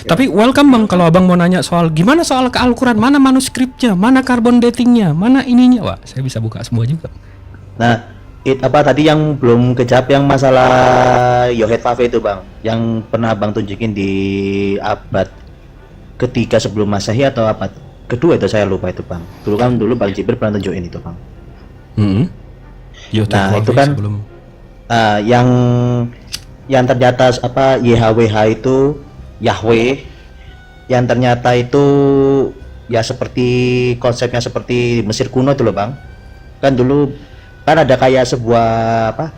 Tapi welcome Bang kalau Abang mau nanya soal gimana soal ke Al-Quran, mana manuskripnya, mana carbon datingnya, mana ininya, wah saya bisa buka semua juga. Nah, apa tadi yang belum kejawab yang masalah Yohet Fave itu Bang, yang pernah Bang tunjukin di abad ketiga sebelum Masehi atau abad kedua itu saya lupa itu Bang. Dulu Bang Jibril pernah tunjukin itu Bang. Nah, itu kan sebelum... yang ternyata apa YHWH itu Yahweh yang ternyata itu ya seperti konsepnya seperti Mesir kuno itu loh Bang. Kan dulu kan ada kayak sebuah apa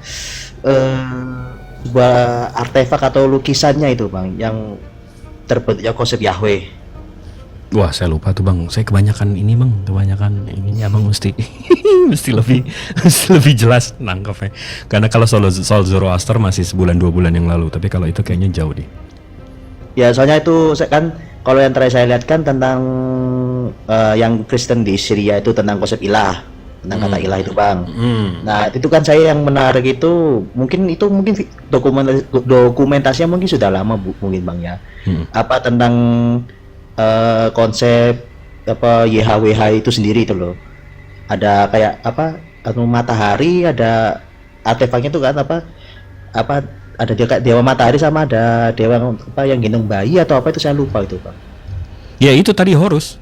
sebuah artefak atau lukisannya itu Bang yang terbentuknya konsep Yahweh. Wah saya lupa tuh Bang, saya kebanyakan ini Bang, kebanyakan ininya Bang mesti mesti lebih jelas nangkepnya. Karena kalau soal Zoroaster masih sebulan 2 bulan yang lalu, tapi kalau itu kayaknya jauh deh. Ya soalnya itu kan kalau yang terakhir saya lihat kan tentang yang Kristen di Syria itu tentang konsep ilah, tentang kata ilah itu Bang. Nah itu kan saya yang menarik itu mungkin dokumentasinya mungkin sudah lama mungkin Bang ya. Apa tentang konsep apa YHWH itu sendiri itu loh. Ada kayak apa matahari, ada artefaknya itu kan apa ada dewa matahari sama ada dewa apa yang gendong bayi atau apa itu saya lupa itu Bang. Ya itu tadi Horus.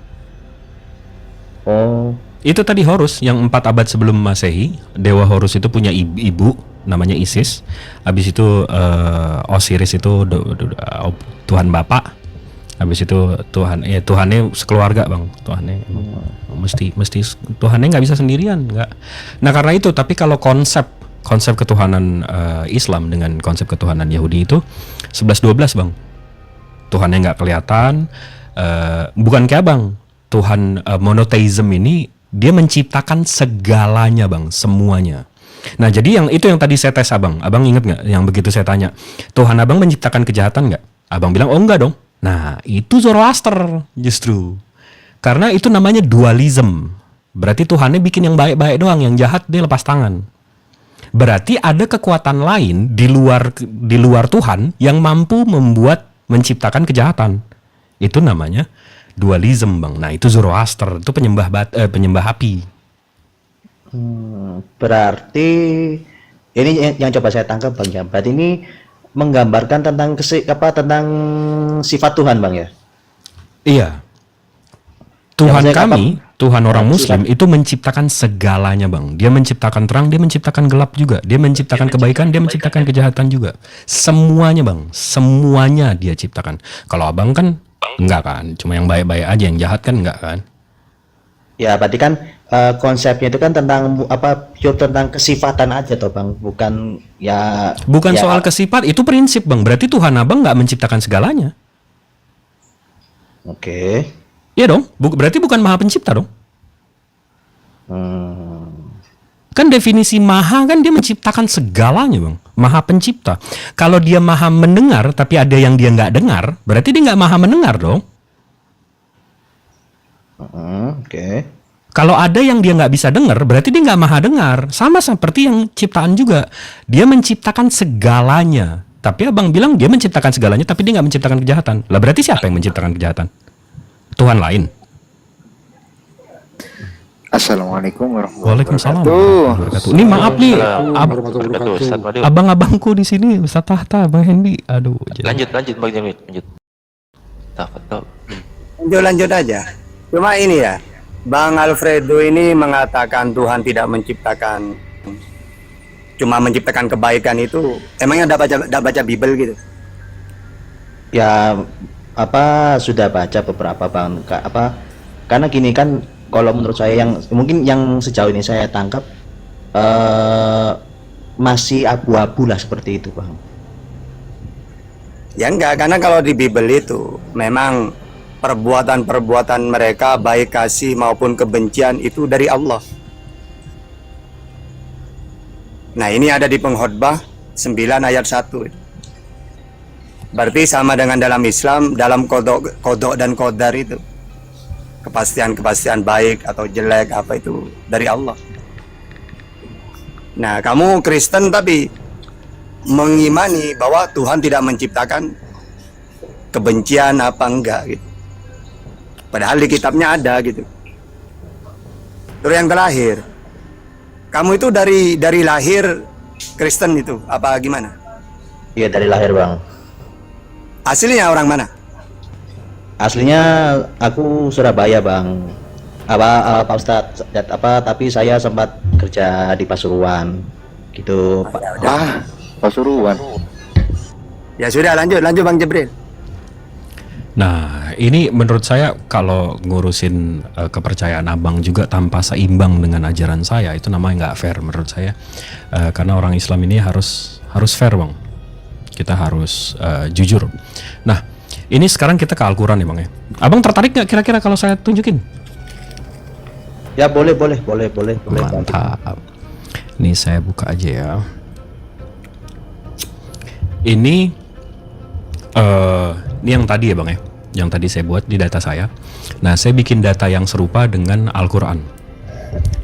Oh. Itu tadi Horus yang 4 abad sebelum Masehi. Dewa Horus itu punya ibu namanya Isis. Habis itu Osiris itu Tuhan Bapak. Habis itu Tuhannya sekeluarga Bang. Tuhannya mesti Tuhannya nggak bisa sendirian, nggak. Nah karena itu, tapi kalau konsep ketuhanan Islam dengan konsep ketuhanan Yahudi itu 11-12 Bang. Tuhannya nggak kelihatan, bukan kayak Bang. Tuhan monotheism ini dia menciptakan segalanya Bang, semuanya. Nah jadi yang tadi saya tes Abang inget nggak? Yang begitu saya tanya, Tuhan Abang menciptakan kejahatan nggak? Abang bilang oh enggak dong. Nah itu Zoroaster justru, karena itu namanya dualism. Berarti Tuhannya bikin yang baik-baik doang, yang jahat dia lepas tangan. Berarti ada kekuatan lain di luar Tuhan yang mampu menciptakan kejahatan. Itu namanya dualism Bang. Nah itu Zoroaster, itu penyembah api. Berarti ini yang coba saya tangkap Bang ya. Berarti ini menggambarkan tentang tentang sifat Tuhan Bang ya. Iya. Tuhan orang Muslim itu menciptakan segalanya Bang. Dia menciptakan terang, dia menciptakan gelap juga. Dia menciptakan kebaikan, dia menciptakan kejahatan juga. Semuanya Bang, semuanya dia ciptakan. Kalau Abang kan enggak kan, cuma yang baik-baik aja, yang jahat kan enggak kan. Ya berarti kan konsepnya itu kan tentang pure tentang kesifatan aja toh Bang, bukan soal kesifat, itu prinsip Bang. Berarti Tuhan Abang nggak menciptakan segalanya. Oke. Iya dong, berarti bukan maha pencipta dong. Kan definisi maha kan dia menciptakan segalanya Bang, maha pencipta. Kalau dia maha mendengar tapi ada yang dia nggak dengar, berarti dia nggak maha mendengar dong. Oke. Kalau ada yang dia nggak bisa dengar, berarti dia nggak maha dengar. Sama seperti yang ciptaan juga. Dia menciptakan segalanya. Tapi Abang bilang dia menciptakan segalanya, tapi dia nggak menciptakan kejahatan. Lah berarti siapa yang menciptakan kejahatan? Tuhan lain. Assalamualaikum warahmatullahi Waalaikumsalam wabarakatuh. wabarakatuh. Ini maaf nih, Betul, Ustaz Madu. abang-abangku di sini, Ustaz Tahta, Bang Hendi. Aduh. Lanjut Bang Jamil, lanjut. Tafadhol. Lanjut aja. Cuma ini ya, Bang Alfredo ini mengatakan Tuhan tidak menciptakan, cuma menciptakan kebaikan itu. Emangnya udah baca Bible gitu? Ya sudah baca beberapa Bang. Karena gini kan, kalau menurut saya yang sejauh ini saya tangkap masih abu-abu lah seperti itu Bang. Ya enggak, karena kalau di Bible itu memang perbuatan-perbuatan mereka baik kasih maupun kebencian itu dari Allah. Nah, ini ada di Pengkhotbah 9 ayat 1. Berarti sama dengan dalam Islam, dalam kodok dan qadar itu. Kepastian-kepastian baik atau jelek apa itu dari Allah. Nah, kamu Kristen tapi mengimani bahwa Tuhan tidak menciptakan kebencian apa enggak gitu. Padahal di kitabnya ada gitu. Terus yang terakhir, kamu itu dari lahir Kristen itu apa gimana? Iya, dari lahir, Bang. Aslinya orang mana? Aslinya aku Surabaya, Bang. Pak Ustadz, tapi saya sempat kerja di Pasuruan gitu, Pak. Pasuruan. Ya sudah, lanjut Bang Jibril. Nah, ini menurut saya kalau ngurusin kepercayaan abang juga tanpa seimbang dengan ajaran saya, itu namanya nggak fair menurut saya. Karena orang Islam ini harus fair, Bang. Kita harus jujur. Nah, ini sekarang kita ke Al-Quran nih, Bang ya. Abang tertarik nggak kira-kira kalau saya tunjukin? Ya, boleh. Mantap. Ini saya buka aja ya. Ini yang tadi ya, Bang ya. Yang tadi saya buat di data saya. Nah, saya bikin data yang serupa dengan Al-Quran.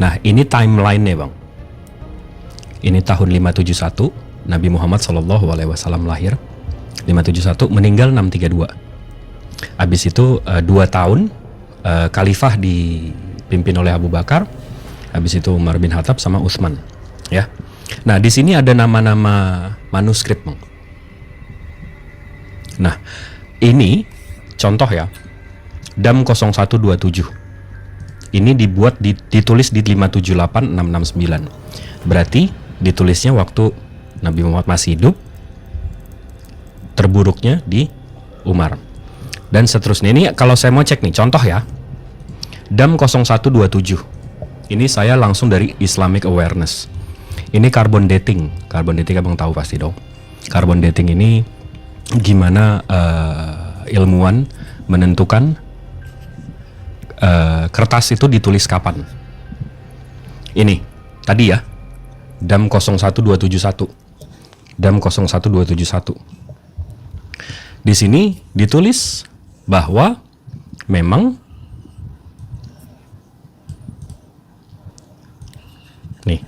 Nah, ini timeline-nya, Bang. Ini tahun 571, Nabi Muhammad SAW lahir. 571, meninggal 632. Habis itu 2 tahun khalifah dipimpin oleh Abu Bakar. Habis itu Umar bin Khattab sama Utsman, ya. Nah, di sini ada nama-nama manuskrip, Bang. Nah, ini contoh ya. DAM 0127. Ini ditulis di 578-669. Berarti ditulisnya waktu Nabi Muhammad masih hidup. Terburuknya di Umar. Dan seterusnya. Ini kalau saya mau cek nih, contoh ya. DAM 0127. Ini saya langsung dari Islamic Awareness. Ini carbon dating. Carbon dating abang tahu pasti dong. Carbon dating ini gimana ilmuwan menentukan kertas itu ditulis kapan. Ini tadi ya, DAM 01271. DAM 01271. Di sini ditulis bahwa memang nih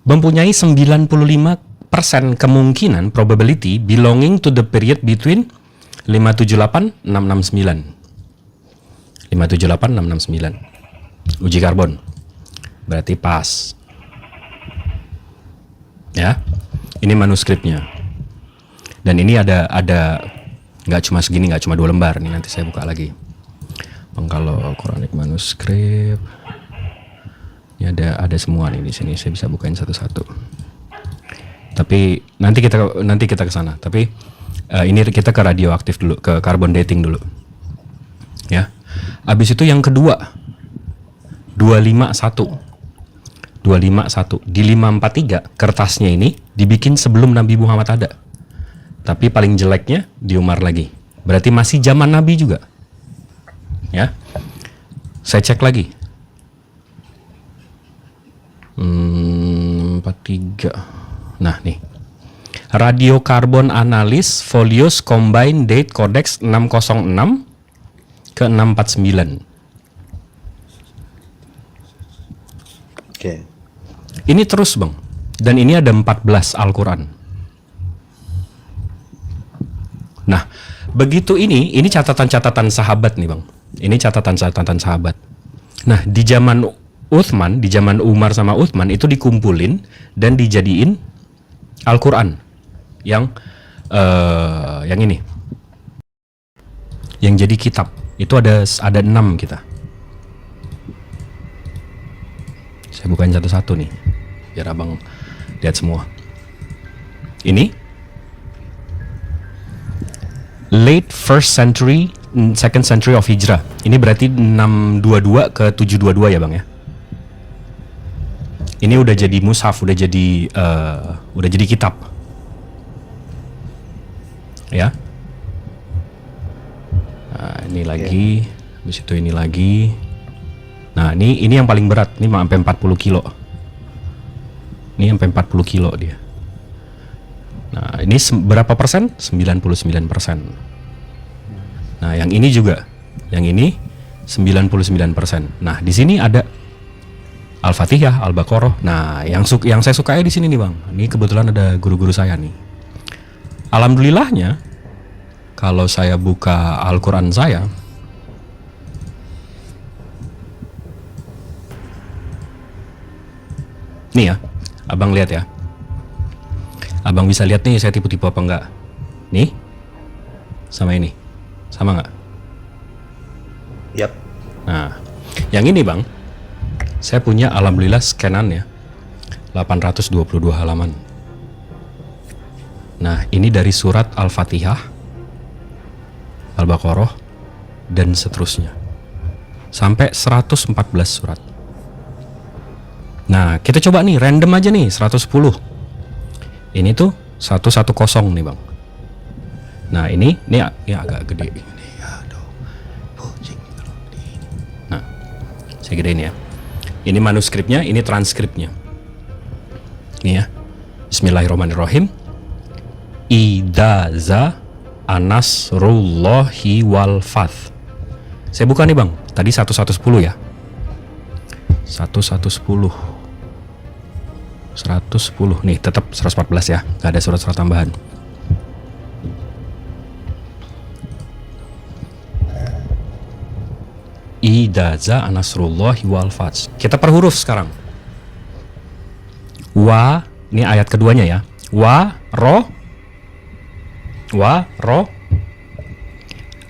mempunyai 95% kemungkinan probability belonging to the period between 578-669. 578-669. Uji karbon. Berarti pas. Ya. Ini manuskripnya. Dan ini ada nggak cuma segini, nggak cuma 2 lembar. Nih nanti saya buka lagi. Kalau Quranic manuskrip. Ini ada semua nih di sini. Saya bisa bukain satu-satu. Tapi nanti kita ke sana. Tapi ini kita ke radioaktif dulu, ke carbon dating dulu. Ya. Habis itu yang kedua 251. Di 543 kertasnya ini dibikin sebelum Nabi Muhammad ada. Tapi paling jeleknya di Umar lagi. Berarti masih zaman Nabi juga. Ya. Saya cek lagi. 43. Nah, nih. Radiocarbon Analysis Folios Combined Date Codex 606 ke 649. Oke. Ini terus, Bang. Dan ini ada 14 Al-Quran. Nah, begitu ini catatan-catatan sahabat nih, Bang. Ini catatan-catatan sahabat. Nah, di zaman Utsman, di zaman Umar sama Utsman itu dikumpulin dan dijadiin Al-Quran yang ini. Yang jadi kitab. Itu ada 6 kita. Saya bukain satu-satu nih. Biar abang lihat semua. Ini late 1st century, 2nd century of Hijrah. Ini berarti 622 ke 722 ya, Bang ya. Ini udah jadi mushaf, udah jadi kitab. Ya. Nah, ini lagi, habis itu ini lagi. Nah, ini yang paling berat, ini sampai 40 kilo. Ini sampai 40 kilo dia. Nah, ini berapa persen? 99%. Nah, yang ini juga. Yang ini 99%. Nah, di sini ada Al-Fatihah, Al-Baqarah. Nah, yang saya sukai di sini nih, Bang. Ini kebetulan ada guru-guru saya nih. Alhamdulillahnya kalau saya buka Al-Qur'an saya, nih ya, Abang lihat ya. Abang bisa lihat nih saya tipu-tipu apa enggak. Nih, sama ini. Sama enggak? Yap. Nah, yang ini Bang, saya punya alhamdulillah scanan ya, 822 halaman. Nah, ini dari surat Al-Fatihah, Al-Baqarah, dan seterusnya. Sampai 114 surat. Nah, kita coba nih, random aja nih, 110. Ini tuh 110 nih Bang. Nah, ini agak gede. Nah, saya gedein ya. Ini manuskripnya, ini transkripnya. Ini ya. Bismillahirrahmanirrahim. Idaza anasrullahi wal fath. Saya buka nih Bang. Tadi 1110 ya. 1110. 110 nih, tetap 114 ya. Gak ada surat-surat tambahan. Idaza anasrullahi wal fath. Kita per huruf sekarang. Wa, ini ayat keduanya ya. Wa ro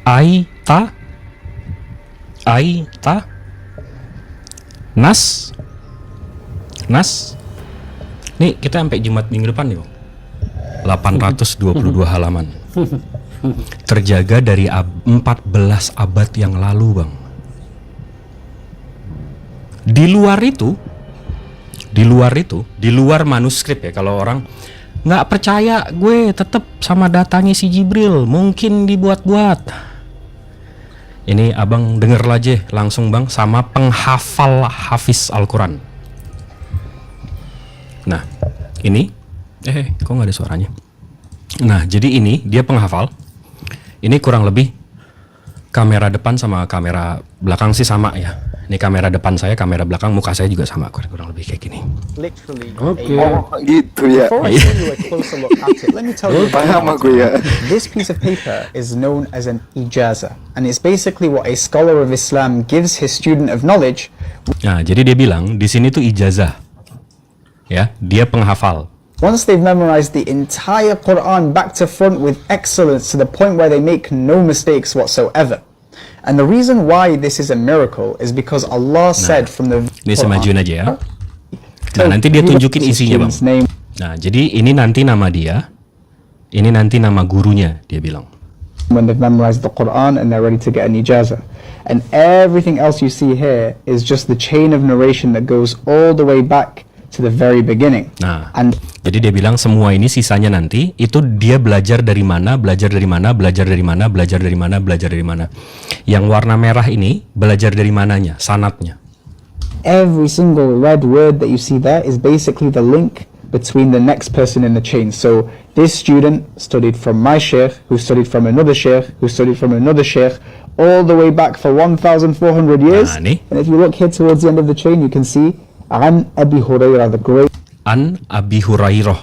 aita nas. Nih kita sampai Jumat minggu depan nih Bang. 822 halaman. Terjaga dari 14 abad yang lalu Bang. Di luar manuskrip ya, kalau orang nggak percaya, gue tetap sama datanya si Jibril, mungkin dibuat-buat. Ini abang denger aja langsung Bang, sama penghafal hafiz Al-Quran. Nah, ini kok nggak ada suaranya? Nah, jadi ini dia penghafal. Ini kurang lebih kamera depan sama kamera belakang sih sama ya. Ini kamera depan saya, kamera belakang muka saya juga sama, kurang lebih kayak gini. Literally. Gitu ya. Before I show you a closer look at it, let me tell you Paham aku ya. this piece of paper is known as an ijaza, and it's basically what a scholar of Islam gives his student of knowledge. Nah, jadi dia bilang di sini tuh ijazah. Ya, dia penghafal. Once they've memorized the entire Quran back to front with excellence to the point where they make no mistakes whatsoever. And the reason why this is a miracle is because Allah said from the Ini saya majuin aja ya. Nah, nanti dia tunjukin isinya Bang. Nah, jadi ini nanti nama dia, ini nanti nama gurunya, dia bilang. When they've memorized the Quran and they're ready to get an ijazah. And everything else you see here is just the chain of narration that goes all the way back to the very beginning. Nah, And jadi dia bilang semua ini sisanya nanti itu dia belajar dari mana, belajar dari mana, belajar dari mana, belajar dari mana, belajar dari mana. Yang warna merah ini belajar dari mananya, sanatnya. every single red word that you see there is basically the link between the next person in the chain. So this student studied from my sheikh, who studied from another sheikh, who studied from another sheikh, all the way back for 1,400 years. Nah, nih. And if you look here towards the end of the chain, you can see An Abi Hurairah, the great An Abi Hurairah.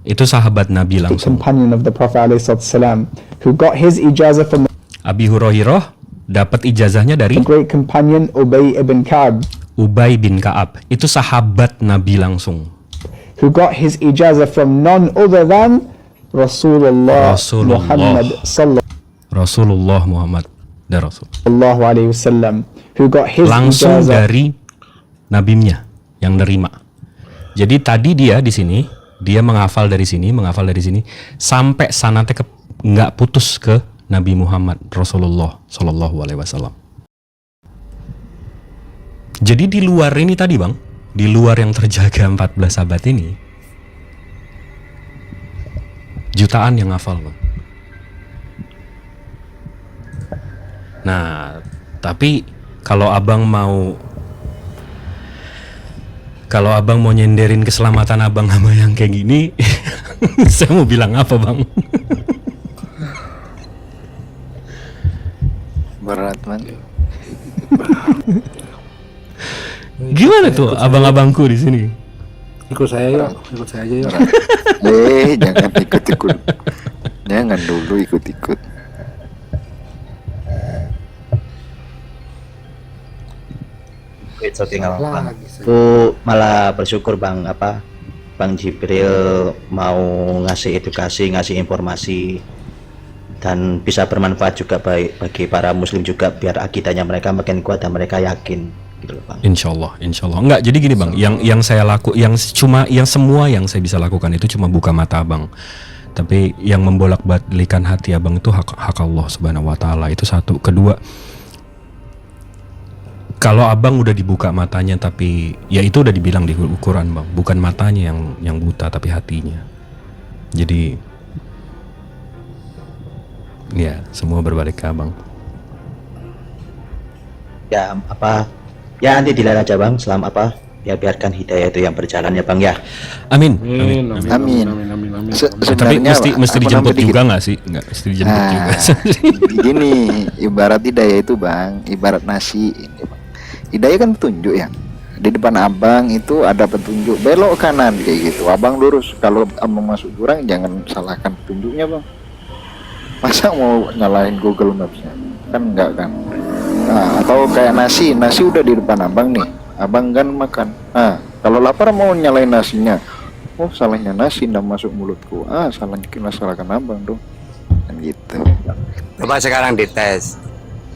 Itu sahabat Nabi langsung. companion of the Prophet ﷺ, who got his ijazah from Abi Hurairah dapat ijazahnya dari the great companion Ubay ibn Ka'b, Ubay bin Ka'ab. Itu sahabat Nabi langsung. who got his ijazah from none other than Rasulullah Muhammad Rasulullah Muhammad dan Rasul. sallallahu alaihi wasallam, who got his Langsung ijazah dari nabinya yang nerima. Jadi tadi dia di sini, dia menghafal dari sini, sampai sanatnya nggak putus ke Nabi Muhammad Rasulullah Shallallahu Alaihi Wasallam. Jadi di luar ini tadi Bang, di luar yang terjaga 14 abad ini, jutaan yang hafal Bang. Nah, tapi kalau abang mau nyenderin keselamatan abang sama yang kayak gini, saya mau bilang apa bang? Berat man. Gimana tuh abang-abangku di sini? Ikut saya yuk, ikut saya aja yuk. Jangan ikut-ikut. Jangan dulu ikut-ikut. It's okay, nggak apa-apa. Lagi saya. Aku malah bersyukur Bang Bang Jibril mau ngasih edukasi, ngasih informasi dan bisa bermanfaat juga bagi para muslim juga, biar akidahnya mereka makin kuat dan mereka yakin gitu loh Bang. Insya Allah. Enggak, jadi gini bang, yang saya semua yang saya bisa lakukan itu cuma buka mata abang. Tapi yang membolak-balikan hati abang itu hak Allah Subhanahu Wa Taala, itu satu. Kedua, kalau abang udah dibuka matanya, tapi ya itu udah dibilang di ukuran bang, bukan matanya yang buta tapi hatinya. Jadi ya semua berbalik ke abang. Ya ya nanti dilihat aja Bang, ya biarkan hidayah itu yang berjalan ya Bang ya. Amin. Amin. Tapi mesti dijemput juga nggak sih? Nggak mesti dijemput juga. Gini, ibarat hidayah itu bang, ibarat nasi ini bang. Hidayah kan petunjuk ya. Di depan abang itu ada petunjuk belok kanan kayak gitu. Abang lurus. Kalau abang masuk jurang jangan salahkan petunjuknya bang. Masa mau nyalahin Google Maps-nya? Kan enggak kan. Nah, atau kayak nasi udah di depan abang nih. Abang kan makan. Kalau lapar mau nyalain nasinya. Oh salahnya nasi ndak masuk mulutku. Salahkan abang dong. Kan gitu. Coba sekarang dites.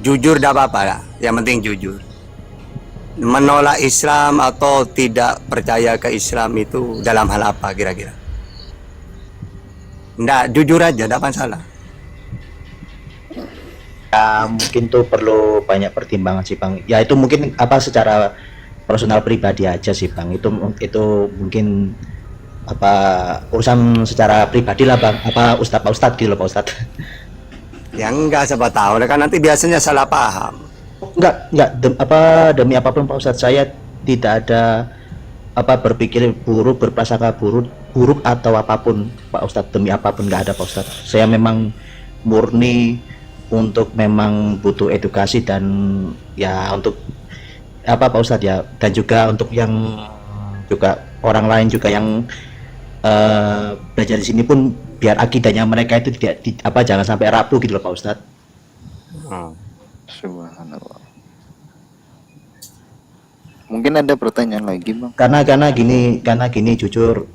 Jujur tidak apa-apa lah. Yang penting jujur. Menolak Islam atau tidak percaya ke Islam itu dalam hal apa kira-kira? Nggak, jujur aja, tidak masalah. Ya mungkin tuh perlu banyak pertimbangan sih Bang. Ya itu mungkin secara personal pribadi aja sih Bang. Itu mungkin urusan secara pribadi lah Bang. Pak Ustadz gitu loh Pak Ustadz. Ya enggak, siapa tahu kan nanti biasanya salah paham. Enggak demi apapun Pak Ustadz, saya tidak ada berpikir buruk, berprasangka buruk atau apapun Pak Ustadz, demi apapun enggak ada Pak Ustadz. Saya memang murni untuk memang butuh edukasi dan ya untuk Pak Ustadz ya, dan juga untuk yang juga orang lain juga yang belajar di sini pun biar akidahnya mereka itu tidak jangan sampai rapuh gitu loh Pak Ustadz. Subhanallah. Mungkin ada pertanyaan lagi bang? Karena gini jujur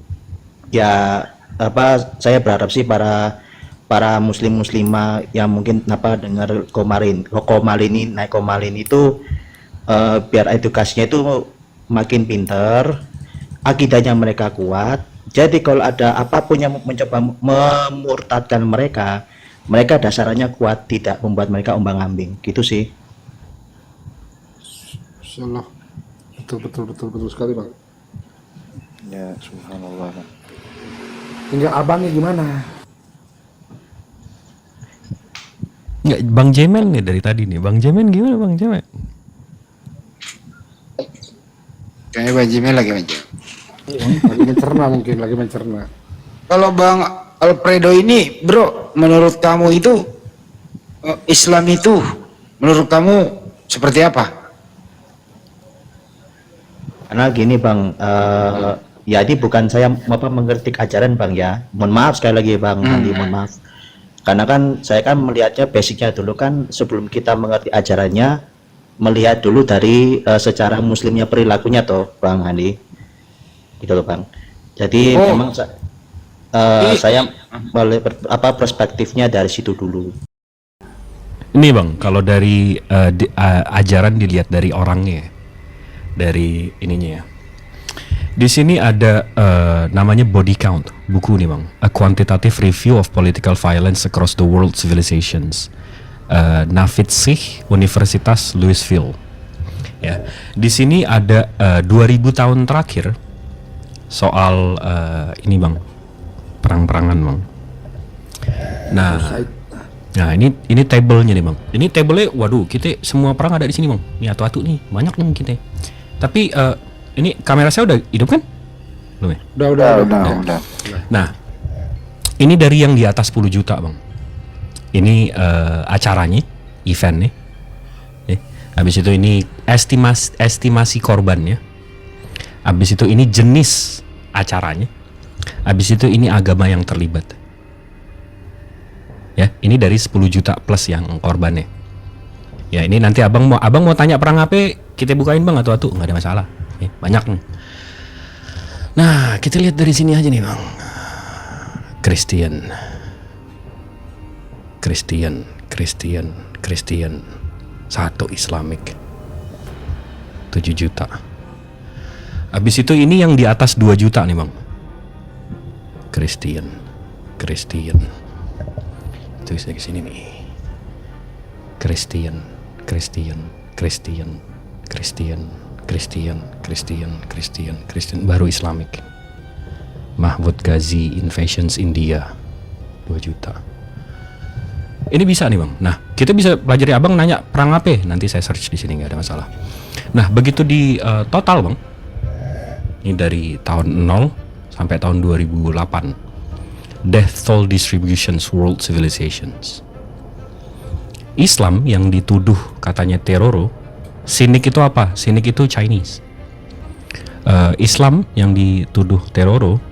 ya saya berharap sih para muslimah yang mungkin dengar Komalin itu biar edukasinya itu makin pinter, akidahnya mereka kuat. Jadi kalau ada apapun yang mencoba memurtadkan mereka dasarnya kuat, tidak membuat mereka ombang-ambing gitu sih. Insyaallah. Betul sekali bang. Ya subhanallah. Tinggal abangnya gimana? Nggak, Bang Jemen nih dari tadi nih. Bang Jemen gimana Bang Jemen? Kayaknya Bang Jemen lagi lagi mencerna. Kalau Bang Alfredo ini, bro, menurut kamu itu Islam itu menurut kamu seperti apa? Karena gini Bang, ya ini bukan saya mengkritik ajaran Bang ya. Mohon maaf sekali lagi Bang Andi, mohon maaf. Karena kan saya kan melihatnya basicnya dulu kan, sebelum kita mengerti ajarannya, melihat dulu dari secara muslimnya perilakunya toh Bang Andi. Gitu loh Bang. Jadi memang saya perspektifnya dari situ dulu. Ini Bang, kalau dari ajaran dilihat dari orangnya, dari ininya ya. Di sini ada namanya Body Count, buku nih Bang, A Quantitative Review of Political Violence Across the World Civilizations, Navid Sich, Universitas Louisville. Ya, di sini ada 2000 tahun terakhir soal ini Bang, perang-perangan Bang. Nah, Nah, ini tablenya nih, Bang. Ini tablenya, waduh, kita semua perang ada di sini, Bang. Ini atu-atu nih, banyak nih kita. Tapi ini kamera saya udah hidup kan? Belum ya? Udah. Nah, ini dari yang di atas 10 juta, Bang. Ini acaranya, eventnya. Habis itu ini estimasi korbannya. Habis itu ini jenis acaranya. Habis itu ini agama yang terlibat. Ya, ini dari 10 juta plus yang korbannya. Ya, ini nanti abang mau tanya perang apa, kita bukain, Bang, atau nggak ada masalah. Ya, banyak nih. Nah, kita lihat dari sini aja nih, Bang. Christian. Satu Islamic 7 juta. Habis itu ini yang di atas 2 juta nih, Bang. Christian. Itu saya kesini nih. Christian. Baru Islamic. Mahfud Ghazi Invasions India 2 juta. Ini bisa nih, Bang. Nah, kita bisa pelajari, abang nanya perang apa? Nanti saya search di sini, nggak ada masalah. Nah, begitu di total, Bang. Ini dari tahun 0 sampai tahun 2008. Death toll distributions world civilizations. Islam yang dituduh katanya teroro, Sinik itu apa? Sinik itu Chinese. Islam yang dituduh teroro,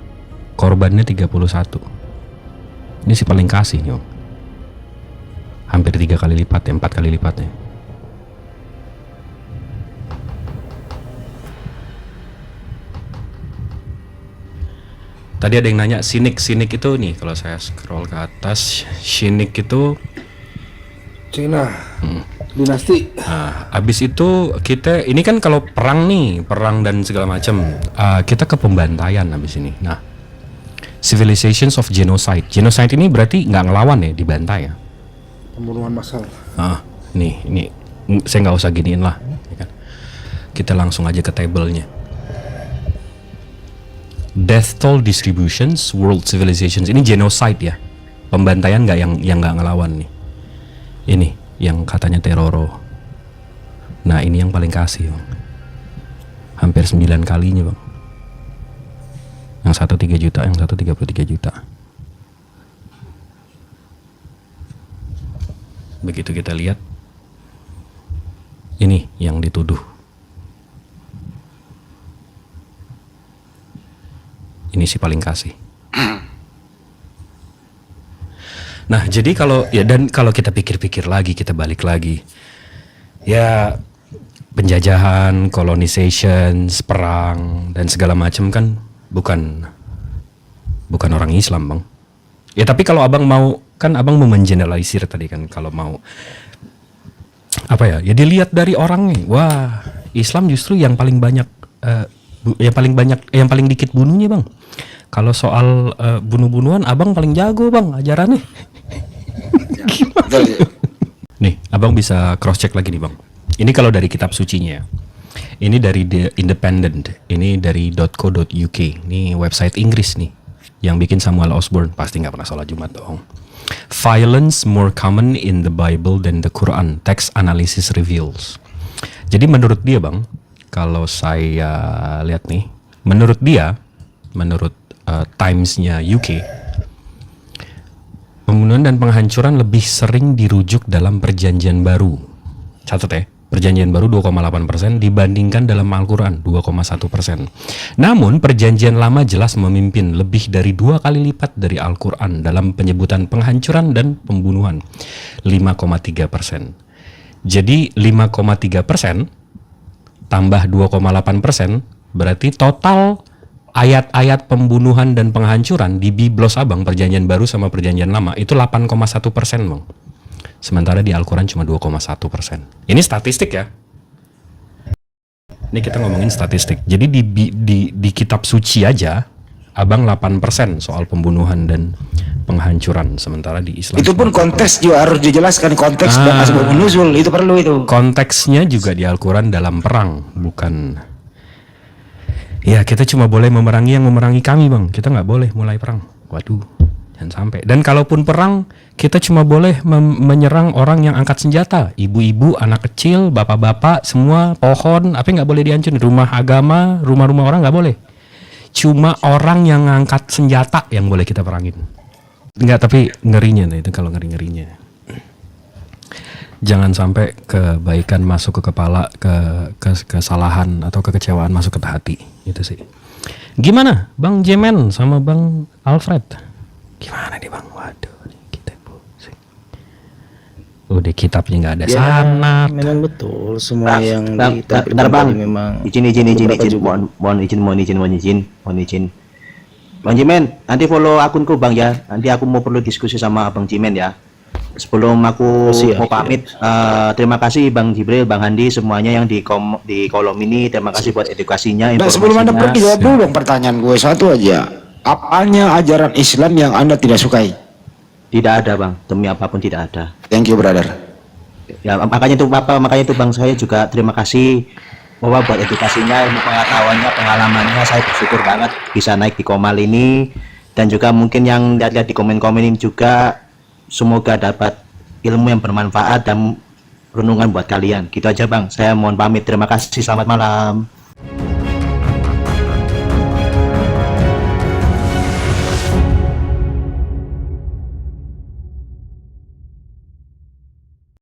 korbannya 31. Ini si paling kasih nih, Bang. Hampir 3 kali lipat ya, 4 kali lipatnya. Tadi ada yang nanya Sinik itu nih, kalau saya scroll ke atas, Sinik itu Cina. Dinasti. Nah, abis itu kita ini kan kalau perang dan segala macam, kita ke pembantaian abis ini. Nah, civilizations of genocide. Genocide ini berarti nggak ngelawan ya, dibantai ya. Pembunuhan massal. Ini saya nggak usah giniin lah. Ya kan? Kita langsung aja ke tablenya. Death toll distributions world civilizations, ini genocide ya, pembantaian nggak yang nggak ngelawan nih. Ini yang katanya teroro. Nah, ini yang paling kasih, Bang. Hampir 9 kalinya, Bang. Yang satu 3 juta, yang satu 33 juta. Begitu kita lihat, ini yang dituduh. Ini si paling kasih. Nah, jadi kalau kita pikir-pikir lagi, kita balik lagi, ya penjajahan, colonization, perang dan segala macam kan bukan orang Islam, Bang. Ya tapi kalau abang mau, kan abang mau mengeneralisir tadi kan, kalau mau apa ya? Ya dilihat dari orangnya. Wah, Islam justru yang paling banyak, yang paling dikit bunuhnya, Bang. Kalau soal bunuh-bunuhan, abang paling jago, Bang, ajarannya. Gimana? Nih, abang bisa cross check lagi nih, Bang. Ini kalau dari kitab sucinya ya. Ini dari The Independent. Ini dari .co.uk. Ini website Inggris nih. Yang bikin Samuel Osborne. Pasti nggak pernah sholat Jumat dong. Violence more common in the Bible than the Quran. Text analysis reveals. Jadi menurut dia, Bang, kalau saya lihat nih, menurut Times-nya UK, pembunuhan dan penghancuran lebih sering dirujuk dalam perjanjian baru. Catat ya, perjanjian baru 2,8% dibandingkan dalam Al-Quran 2,1%. Namun perjanjian lama jelas memimpin lebih dari 2 kali lipat dari Al-Quran dalam penyebutan penghancuran dan pembunuhan 5,3%. Jadi 5,3% tambah 2,8% berarti total ayat-ayat pembunuhan dan penghancuran di Biblos Abang, perjanjian baru sama perjanjian lama, itu 8,1%, Bang. Sementara di Al-Quran cuma 2,1%. Ini statistik ya. Ini kita ngomongin statistik. Jadi di kitab suci aja, Abang 8% soal pembunuhan dan penghancuran. Sementara di Islam itu pun konteks juga harus dijelaskan, konteks dan asbabun nuzul, itu perlu itu. Konteksnya juga di Al-Quran dalam perang, bukan. Ya, kita cuma boleh memerangi yang memerangi kami, Bang. Kita nggak boleh mulai perang. Waduh, Jangan sampai. Dan kalaupun perang, kita cuma boleh menyerang orang yang angkat senjata. Ibu-ibu, anak kecil, bapak-bapak, semua, pohon, apa nggak boleh dihancurin. Rumah agama, rumah-rumah orang nggak boleh. Cuma orang yang angkat senjata yang boleh kita perangin. Enggak, tapi ngerinya nih, itu kalau ngeri-ngerinya. Jangan sampai kebaikan masuk ke kepala, kesalahan atau kekecewaan masuk ke hati. Itu sih. Gimana Bang Jemen sama Bang Alfred? Gimana nih Bang? Waduh, kita pusing. Udah kitabnya nggak ada sanad. Memang betul semua yang ditampilkan tadi memang izin. Mohon izin. Bang Jimen, nanti follow akunku Bang ya. Nanti aku mau perlu diskusi sama Bang Jimen ya. Sebelum aku mau pamit, terima kasih Bang Jibril, Bang Handi, semuanya yang di kolom ini. Terima kasih buat edukasinya, Nah, sebelum Anda informasinya. pergi, jawab dulu dong pertanyaan gue satu aja. Apanya ajaran Islam yang Anda tidak sukai? Tidak ada Bang, demi apapun tidak ada. Thank you, brother. Ya makanya itu Bang, saya juga terima kasih bahwa buat edukasinya, ilmu pengetahuannya, pengalamannya, saya bersyukur banget bisa naik di Komal ini. Dan juga mungkin yang lihat-lihat di komen-komen ini juga, semoga dapat ilmu yang bermanfaat dan renungan buat kalian. Gitu aja Bang, saya mohon pamit. Terima kasih, selamat malam.